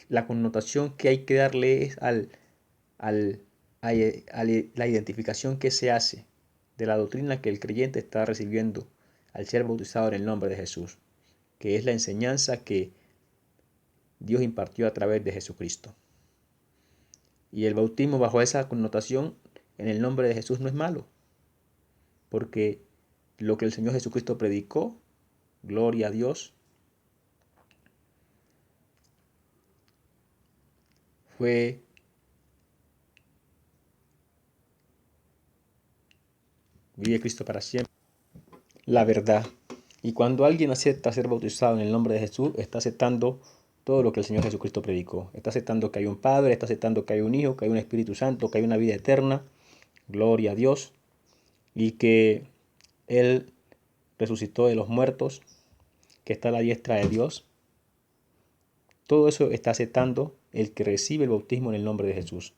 la connotación que hay que darle es a la identificación que se hace de la doctrina que el creyente está recibiendo al ser bautizado en el nombre de Jesús, que es la enseñanza que Dios impartió a través de Jesucristo. Y el bautismo bajo esa connotación en el nombre de Jesús no es malo, porque lo que el Señor Jesucristo predicó, gloria a Dios, fue Vive Cristo para siempre. La verdad. Y cuando alguien acepta ser bautizado en el nombre de Jesús, está aceptando todo lo que el Señor Jesucristo predicó. Está aceptando que hay un Padre, está aceptando que hay un Hijo, que hay un Espíritu Santo, que hay una vida eterna. Gloria a Dios. Y que Él resucitó de los muertos, que está a la diestra de Dios. Todo eso está aceptando el que recibe el bautismo en el nombre de Jesús.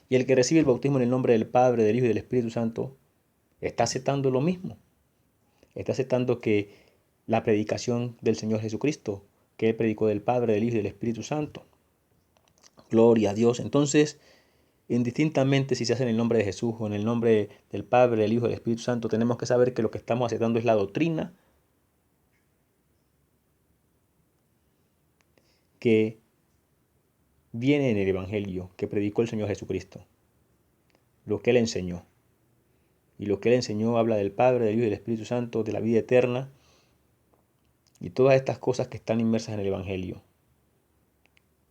Y el que recibe el bautismo en el nombre del Padre, del Hijo y del Espíritu Santo, está aceptando lo mismo. Está aceptando que la predicación del Señor Jesucristo, que Él predicó del Padre, del Hijo y del Espíritu Santo. Gloria a Dios. Entonces, indistintamente si se hace en el nombre de Jesús o en el nombre del Padre, del Hijo y del Espíritu Santo, tenemos que saber que lo que estamos aceptando es la doctrina que viene en el Evangelio, que predicó el Señor Jesucristo. Lo que Él enseñó. Y lo que Él enseñó habla del Padre, del Hijo y del Espíritu Santo, de la vida eterna y todas estas cosas que están inmersas en el Evangelio.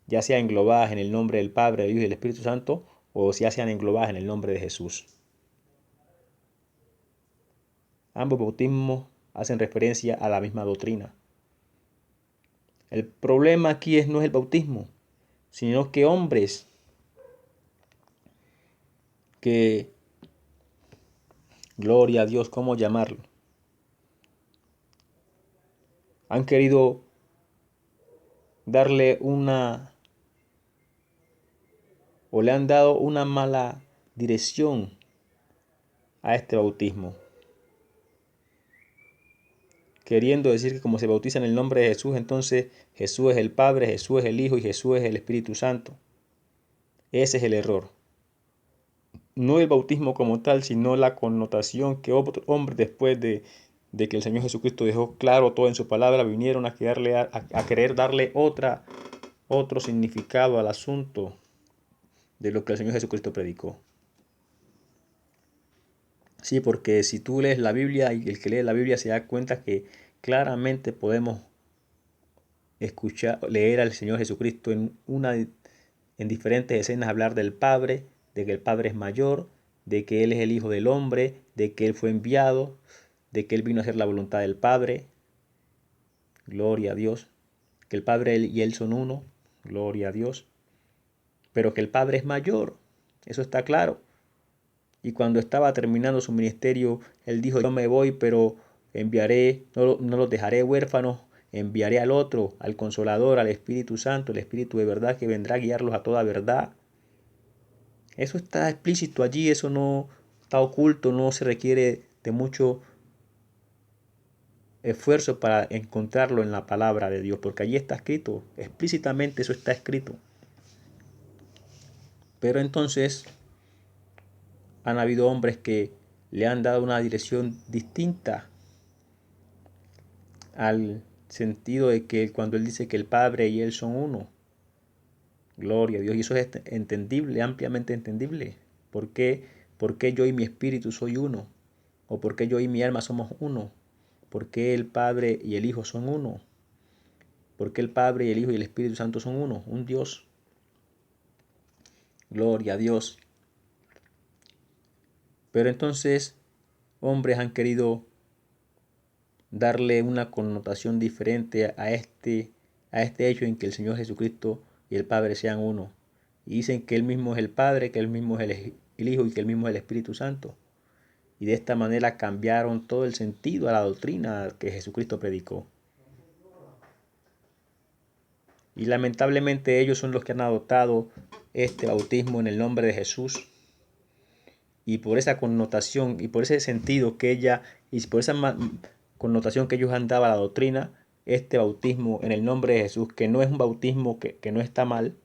Ya sean englobadas en el nombre del Padre, del Hijo y del Espíritu Santo, o ya sean englobadas en el nombre de Jesús. Ambos bautismos hacen referencia a la misma doctrina. El problema aquí no es el bautismo, sino que hombres que, gloria a Dios, ¿cómo llamarlo? Han querido darle o le han dado una mala dirección a este bautismo, queriendo decir que como se bautiza en el nombre de Jesús, entonces Jesús es el Padre, Jesús es el Hijo y Jesús es el Espíritu Santo. Ese es el error. No el bautismo como tal, sino la connotación que otros hombres, después de que el Señor Jesucristo dejó claro todo en su palabra, vinieron a querer darle otro significado al asunto de lo que el Señor Jesucristo predicó. Sí, porque si tú lees la Biblia y el que lee la Biblia se da cuenta que claramente podemos leer al Señor Jesucristo en diferentes escenas hablar del Padre, de que el Padre es mayor, de que Él es el Hijo del Hombre, de que Él fue enviado, de que Él vino a hacer la voluntad del Padre. Gloria a Dios. Que el Padre y Él son uno. Gloria a Dios. Pero que el Padre es mayor. Eso está claro. Y cuando estaba terminando su ministerio, Él dijo, yo me voy, pero enviaré, no los dejaré huérfanos, enviaré al otro, al Consolador, al Espíritu Santo, el Espíritu de verdad que vendrá a guiarlos a toda verdad. Eso está explícito allí, eso no está oculto, no se requiere de mucho esfuerzo para encontrarlo en la palabra de Dios, porque allí está escrito, explícitamente eso está escrito. Pero entonces han habido hombres que le han dado una dirección distinta al sentido de que cuando Él dice que el Padre y Él son uno. Gloria a Dios. Y eso es entendible, ampliamente entendible. ¿Por qué yo y mi espíritu soy uno? ¿O por qué yo y mi alma somos uno? ¿Por qué el Padre y el Hijo son uno? ¿Por qué el Padre y el Hijo y el Espíritu Santo son uno? Un Dios. Gloria a Dios. Pero entonces hombres han querido darle una connotación diferente a este hecho en que el Señor Jesucristo y el Padre sean uno. Y dicen que Él mismo es el Padre, que Él mismo es el Hijo y que Él mismo es el Espíritu Santo. Y de esta manera cambiaron todo el sentido a la doctrina que Jesucristo predicó. Y lamentablemente ellos son los que han adoptado este bautismo en el nombre de Jesús. Y por esa connotación y por ese sentido y por esa connotación que ellos han dado a la doctrina, este bautismo en el nombre de Jesús, que no es un bautismo que no está mal,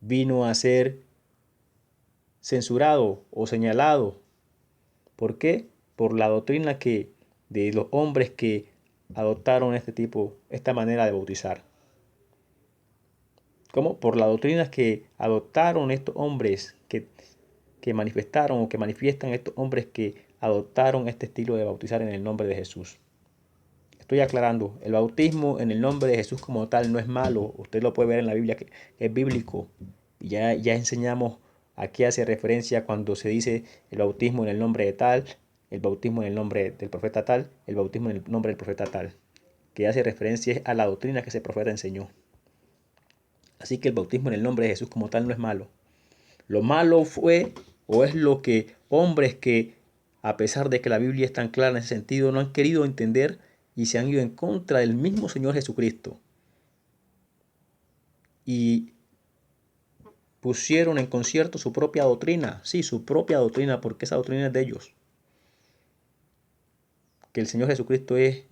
vino a ser censurado o señalado. ¿Por qué? Por la doctrina de los hombres que adoptaron esta manera de bautizar. ¿Cómo? Por la doctrina que adoptaron estos hombres que manifestaron o que manifiestan estos hombres que adoptaron este estilo de bautizar en el nombre de Jesús. Estoy aclarando, el bautismo en el nombre de Jesús como tal no es malo. Usted lo puede ver en la Biblia que es bíblico. Ya enseñamos a qué hace referencia cuando se dice el bautismo en el nombre de tal. el bautismo en el nombre del profeta tal, el bautismo en el nombre del profeta tal, que hace referencia a la doctrina que ese profeta enseñó. Así que el bautismo en el nombre de Jesús como tal no es malo. Lo malo fue o es lo que hombres que, a pesar de que la Biblia es tan clara en ese sentido, no han querido entender y se han ido en contra del mismo Señor Jesucristo. Y pusieron en concierto su propia doctrina. Sí, su propia doctrina, porque esa doctrina es de ellos. Que el Señor Jesucristo es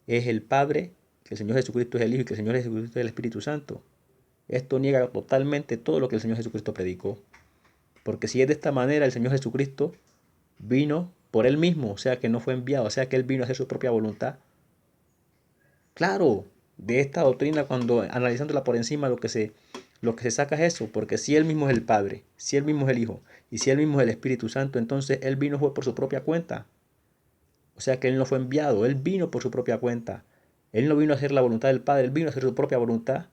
el Padre, que el Señor Jesucristo es el Hijo y que el Señor Jesucristo es el Espíritu Santo. Esto niega totalmente todo lo que el Señor Jesucristo predicó. Porque si es de esta manera, el Señor Jesucristo vino por Él mismo, o sea que no fue enviado, o sea que Él vino a hacer su propia voluntad. Claro, de esta doctrina, cuando analizándola por encima, lo que se saca es eso, porque si Él mismo es el Padre, si Él mismo es el Hijo y si Él mismo es el Espíritu Santo, entonces Él vino fue por su propia cuenta. O sea que Él no fue enviado, Él vino por su propia cuenta. Él no vino a hacer la voluntad del Padre, Él vino a hacer su propia voluntad.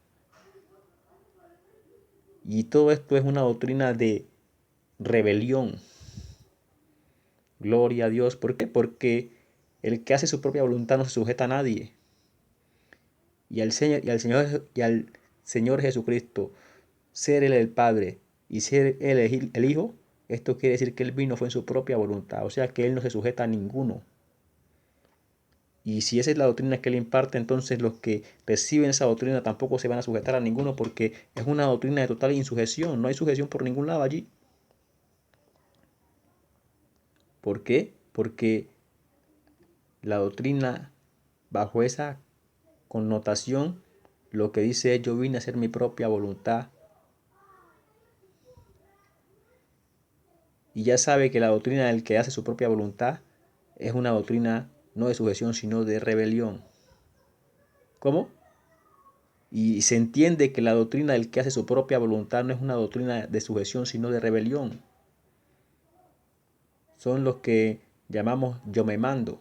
Y todo esto es una doctrina de rebelión. Gloria a Dios. ¿Por qué? Porque el que hace su propia voluntad no se sujeta a nadie. Y al Señor Jesucristo ser Él el Padre y ser Él el Hijo, esto quiere decir que Él vino fue en su propia voluntad. O sea que Él no se sujeta a ninguno. Y si esa es la doctrina que Él imparte, entonces los que reciben esa doctrina tampoco se van a sujetar a ninguno porque es una doctrina de total insujeción. No hay sujeción por ningún lado allí. ¿Por qué? Porque la doctrina bajo esa connotación lo que dice es yo vine a hacer mi propia voluntad. Y ya sabe que la doctrina del que hace su propia voluntad es una doctrina no de sujeción sino de rebelión. ¿Cómo? Y se entiende que la doctrina del que hace su propia voluntad no es una doctrina de sujeción sino de rebelión. Son los que llamamos yo me mando.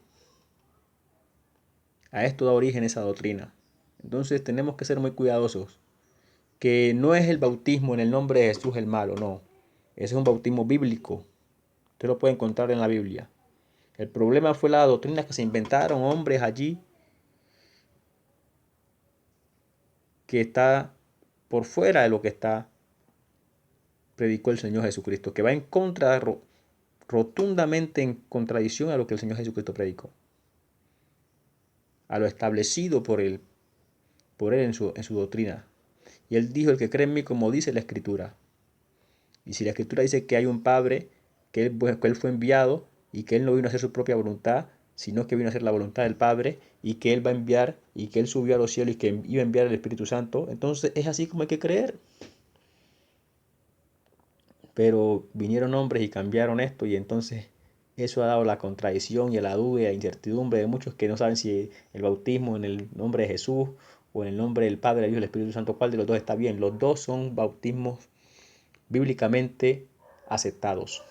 A esto da origen esa doctrina. Entonces tenemos que ser muy cuidadosos. Que no es el bautismo en el nombre de Jesús el malo, no. Ese es un bautismo bíblico. Usted lo puede encontrar en la Biblia. El problema fue la doctrina que se inventaron hombres allí que está por fuera de lo que predicó el Señor Jesucristo, que va en contra, rotundamente en contradicción a lo que el Señor Jesucristo predicó, a lo establecido por él en su doctrina. Y él dijo, el que cree en mí como dice la Escritura. Y si la Escritura dice que hay un Padre, que él fue enviado y que él no vino a hacer su propia voluntad, sino que vino a hacer la voluntad del Padre y que él va a enviar y que él subió a los cielos y que iba a enviar el Espíritu Santo, entonces es así como hay que creer. Pero vinieron hombres y cambiaron esto y entonces eso ha dado la contradicción y la duda y la incertidumbre de muchos que no saben si el bautismo en el nombre de Jesús o en el nombre del Padre, del Hijo y del Espíritu Santo, cuál de los dos está bien. Los dos son bautismos bíblicamente aceptados.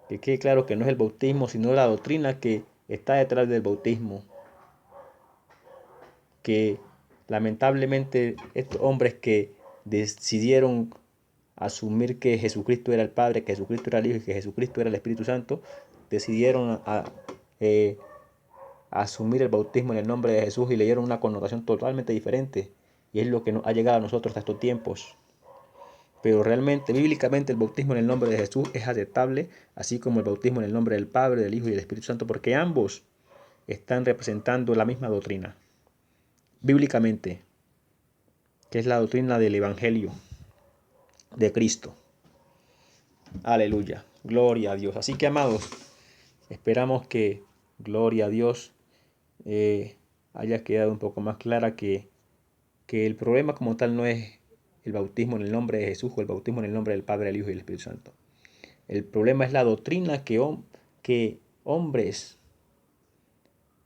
Que quede claro que no es el bautismo, sino la doctrina que está detrás del bautismo. Que lamentablemente estos hombres que decidieron asumir que Jesucristo era el Padre, que Jesucristo era el Hijo y que Jesucristo era el Espíritu Santo, decidieron asumir el bautismo en el nombre de Jesús y le dieron una connotación totalmente diferente. Y es lo que nos ha llegado a nosotros hasta estos tiempos. Pero realmente, bíblicamente, el bautismo en el nombre de Jesús es aceptable, así como el bautismo en el nombre del Padre, del Hijo y del Espíritu Santo, porque ambos están representando la misma doctrina. Bíblicamente, que es la doctrina del Evangelio de Cristo. Aleluya. Gloria a Dios. Así que, amados, esperamos que, gloria a Dios, haya quedado un poco más clara que el problema como tal no es el bautismo en el nombre de Jesús o el bautismo en el nombre del Padre, el Hijo y el Espíritu Santo. El problema es la doctrina que hombres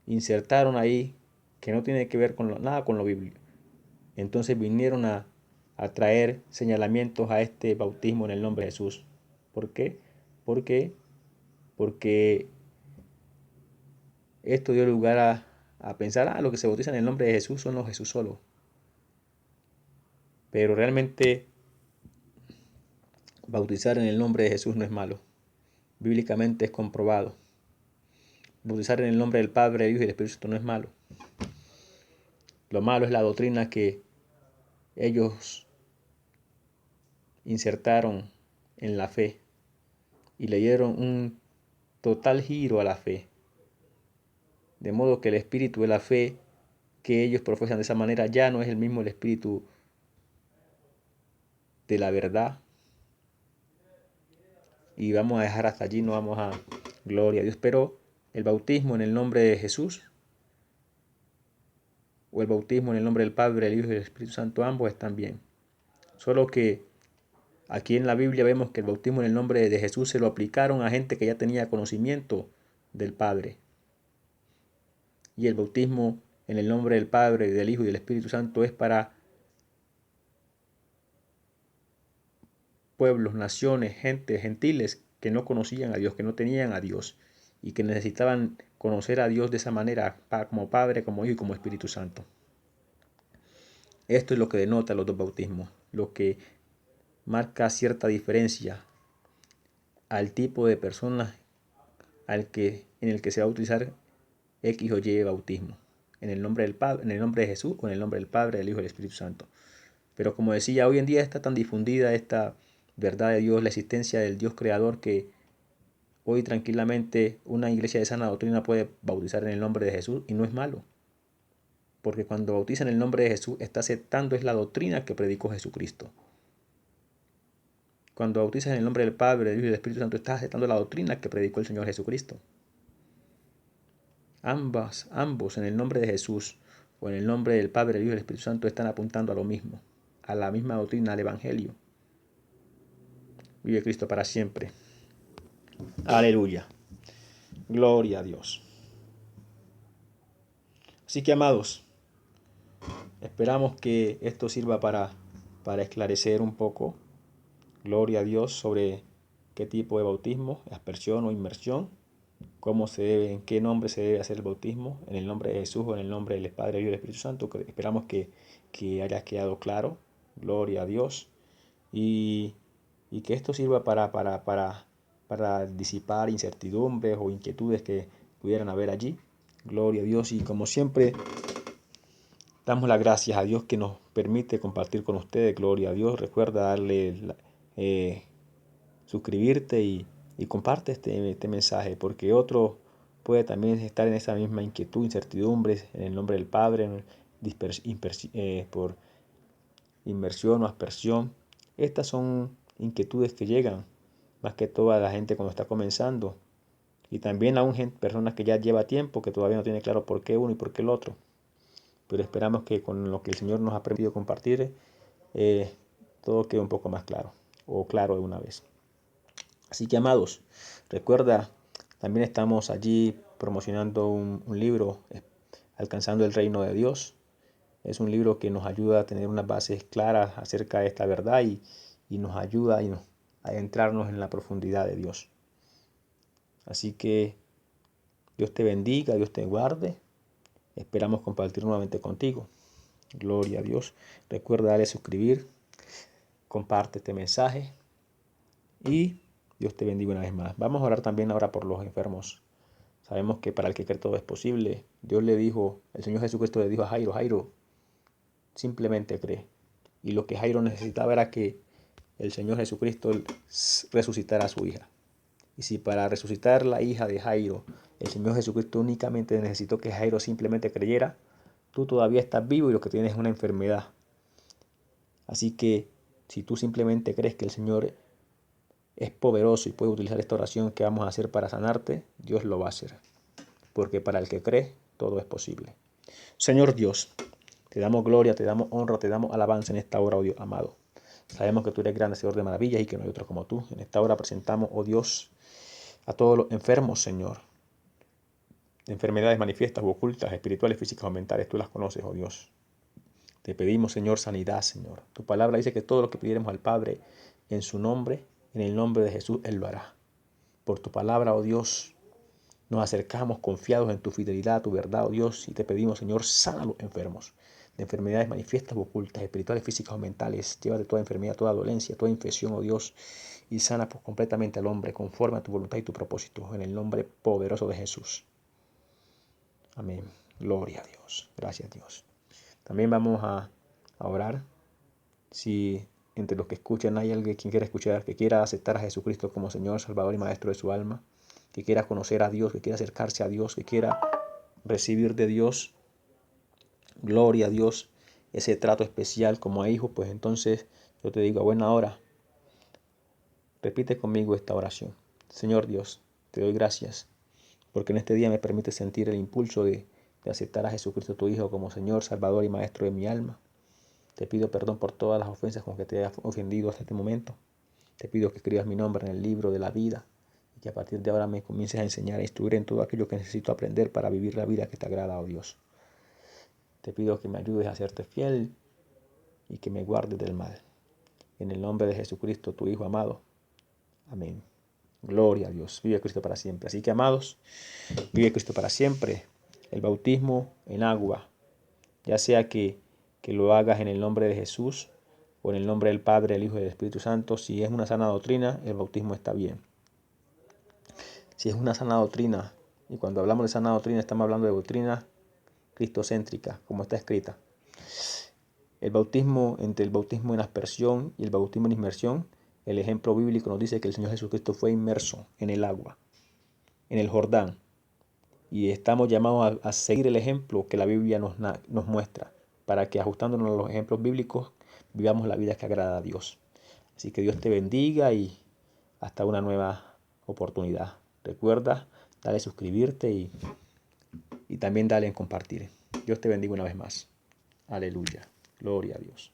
insertaron ahí que no tiene que ver con nada con lo bíblico. Entonces vinieron a traer señalamientos a este bautismo en el nombre de Jesús. ¿Por qué? Porque esto dio lugar a pensar, lo que se bautiza en el nombre de Jesús son los Jesús solo. Pero realmente bautizar en el nombre de Jesús no es malo. bíblicamente es comprobado. Bautizar en el nombre del Padre, del Hijo y del Espíritu Santo no es malo. Lo malo es la doctrina que ellos insertaron en la fe y le dieron un total giro a la fe. De modo que el espíritu de la fe que ellos profesan de esa manera ya no es el mismo el espíritu de la verdad. Y vamos a dejar hasta allí, no vamos a gloria a Dios. Pero el bautismo en el nombre de Jesús o el bautismo en el nombre del Padre, del Hijo y del Espíritu Santo, ambos están bien. Solo que aquí en la Biblia vemos que el bautismo en el nombre de Jesús se lo aplicaron a gente que ya tenía conocimiento del Padre. Y el bautismo en el nombre del Padre, del Hijo y del Espíritu Santo es para pueblos, naciones, gente, gentiles que no conocían a Dios, que no tenían a Dios y que necesitaban conocer a Dios de esa manera, como Padre, como Hijo y como Espíritu Santo. Esto es lo que denota los dos bautismos, lo que marca cierta diferencia al tipo de personas en el que se va a utilizar X o Y bautismo, en el nombre del Padre, en el nombre de Jesús o en el nombre del Padre, del Hijo y del Espíritu Santo. Pero como decía, hoy en día está tan difundida esta verdad de Dios, la existencia del Dios creador, que hoy tranquilamente una iglesia de sana doctrina puede bautizar en el nombre de Jesús y no es malo. Porque cuando bautiza en el nombre de Jesús está aceptando es la doctrina que predicó Jesucristo. Cuando bautizas en el nombre del Padre, del Hijo y del Espíritu Santo estás aceptando la doctrina que predicó el Señor Jesucristo. Ambos en el nombre de Jesús o en el nombre del Padre, del Hijo y del Espíritu Santo están apuntando a lo mismo, a la misma doctrina, al Evangelio. Vive Cristo para siempre. Aleluya. Gloria a Dios. Así que, amados, esperamos que esto sirva para esclarecer un poco, gloria a Dios, sobre qué tipo de bautismo, aspersión o inmersión, cómo se debe, en qué nombre se debe hacer el bautismo, en el nombre de Jesús o en el nombre del Padre, Hijo y del Espíritu Santo. Esperamos que haya quedado claro, gloria a Dios, y que esto sirva para disipar incertidumbres o inquietudes que pudieran haber allí. Gloria a Dios, y como siempre damos las gracias a Dios que nos permite compartir con ustedes. Gloria a Dios. Recuerda darle suscribirte y comparte este mensaje, porque otro puede también estar en esa misma inquietud, incertidumbres, en el nombre del Padre, por inmersión o aspersión. Estas son inquietudes que llegan más que todo a la gente cuando está comenzando, y también aún personas que ya lleva tiempo que todavía no tiene claro por qué uno y por qué el otro. Pero esperamos que con lo que el Señor nos ha permitido compartir, todo quede un poco más claro, o claro de una vez. Así que, amados, recuerda, también estamos allí promocionando un libro, Alcanzando el Reino de Dios. Es un libro que nos ayuda a tener unas bases claras acerca de esta verdad y nos ayuda a adentrarnos en la profundidad de Dios. Así que Dios te bendiga, Dios te guarde. Esperamos compartir nuevamente contigo. Gloria a Dios. Recuerda darle suscribir, comparte este mensaje y Dios te bendiga una vez más. Vamos a orar también ahora por los enfermos. Sabemos que para el que cree todo es posible. El Señor Jesucristo le dijo a Jairo, Jairo, simplemente cree. Y lo que Jairo necesitaba era que el Señor Jesucristo resucitara a su hija. Y si para resucitar la hija de Jairo, el Señor Jesucristo únicamente necesitó que Jairo simplemente creyera, tú todavía estás vivo y lo que tienes es una enfermedad. Así que si tú simplemente crees que el Señor es poderoso y puede utilizar esta oración que vamos a hacer para sanarte, Dios lo va a hacer. Porque para el que cree, todo es posible. Señor Dios, te damos gloria, te damos honra, te damos alabanza en esta hora, oh Dios amado. Sabemos que tú eres grande, Señor de maravillas, y que no hay otro como tú. En esta hora presentamos, oh Dios, a todos los enfermos, Señor, de enfermedades manifiestas u ocultas, espirituales, físicas o mentales. Tú las conoces, oh Dios. Te pedimos, Señor, sanidad, Señor. Tu palabra dice que todo lo que pidiéramos al Padre en su nombre, en el nombre de Jesús, Él lo hará. Por tu palabra, oh Dios, nos acercamos confiados en tu fidelidad, tu verdad, oh Dios, y te pedimos, Señor, sana a los enfermos. de enfermedades manifiestas o ocultas, espirituales, físicas o mentales. Llévate toda enfermedad, toda dolencia, toda infección, oh Dios, y sana completamente al hombre conforme a tu voluntad y tu propósito, en el nombre poderoso de Jesús. Amén. Gloria a Dios. Gracias, Dios. También vamos a orar. Si entre los que escuchan hay alguien quien quiera escuchar, que quiera aceptar a Jesucristo como Señor, Salvador y Maestro de su alma, que quiera conocer a Dios, que quiera acercarse a Dios, que quiera recibir de Dios, gloria a Dios, ese trato especial como a hijo, pues entonces yo te digo a buena hora, repite conmigo esta oración. Señor Dios, te doy gracias porque en este día me permite sentir el impulso de aceptar a Jesucristo tu Hijo como Señor, Salvador y Maestro de mi alma. Te pido perdón por todas las ofensas con que te he ofendido hasta este momento. Te pido que escribas mi nombre en el libro de la vida y que a partir de ahora me comiences a enseñar, a instruir en todo aquello que necesito aprender para vivir la vida que te agrada, oh Dios. Te pido que me ayudes a serte fiel y que me guardes del mal. En el nombre de Jesucristo, tu Hijo amado. Amén. Gloria a Dios. Vive Cristo para siempre. Así que, amados, vive Cristo para siempre. El bautismo en agua, ya sea que lo hagas en el nombre de Jesús o en el nombre del Padre, del Hijo y del Espíritu Santo, si es una sana doctrina, el bautismo está bien. Si es una sana doctrina, y cuando hablamos de sana doctrina estamos hablando de doctrina cristocéntrica, como está escrita. El bautismo, entre el bautismo en aspersión y el bautismo en inmersión, el ejemplo bíblico nos dice que el Señor Jesucristo fue inmerso en el agua, en el Jordán. Y estamos llamados a seguir el ejemplo que la Biblia nos muestra, para que ajustándonos a los ejemplos bíblicos vivamos la vida que agrada a Dios. Así que Dios te bendiga y hasta una nueva oportunidad. Recuerda, dale suscribirte y también dale en compartir. Dios te bendiga una vez más. Aleluya. Gloria a Dios.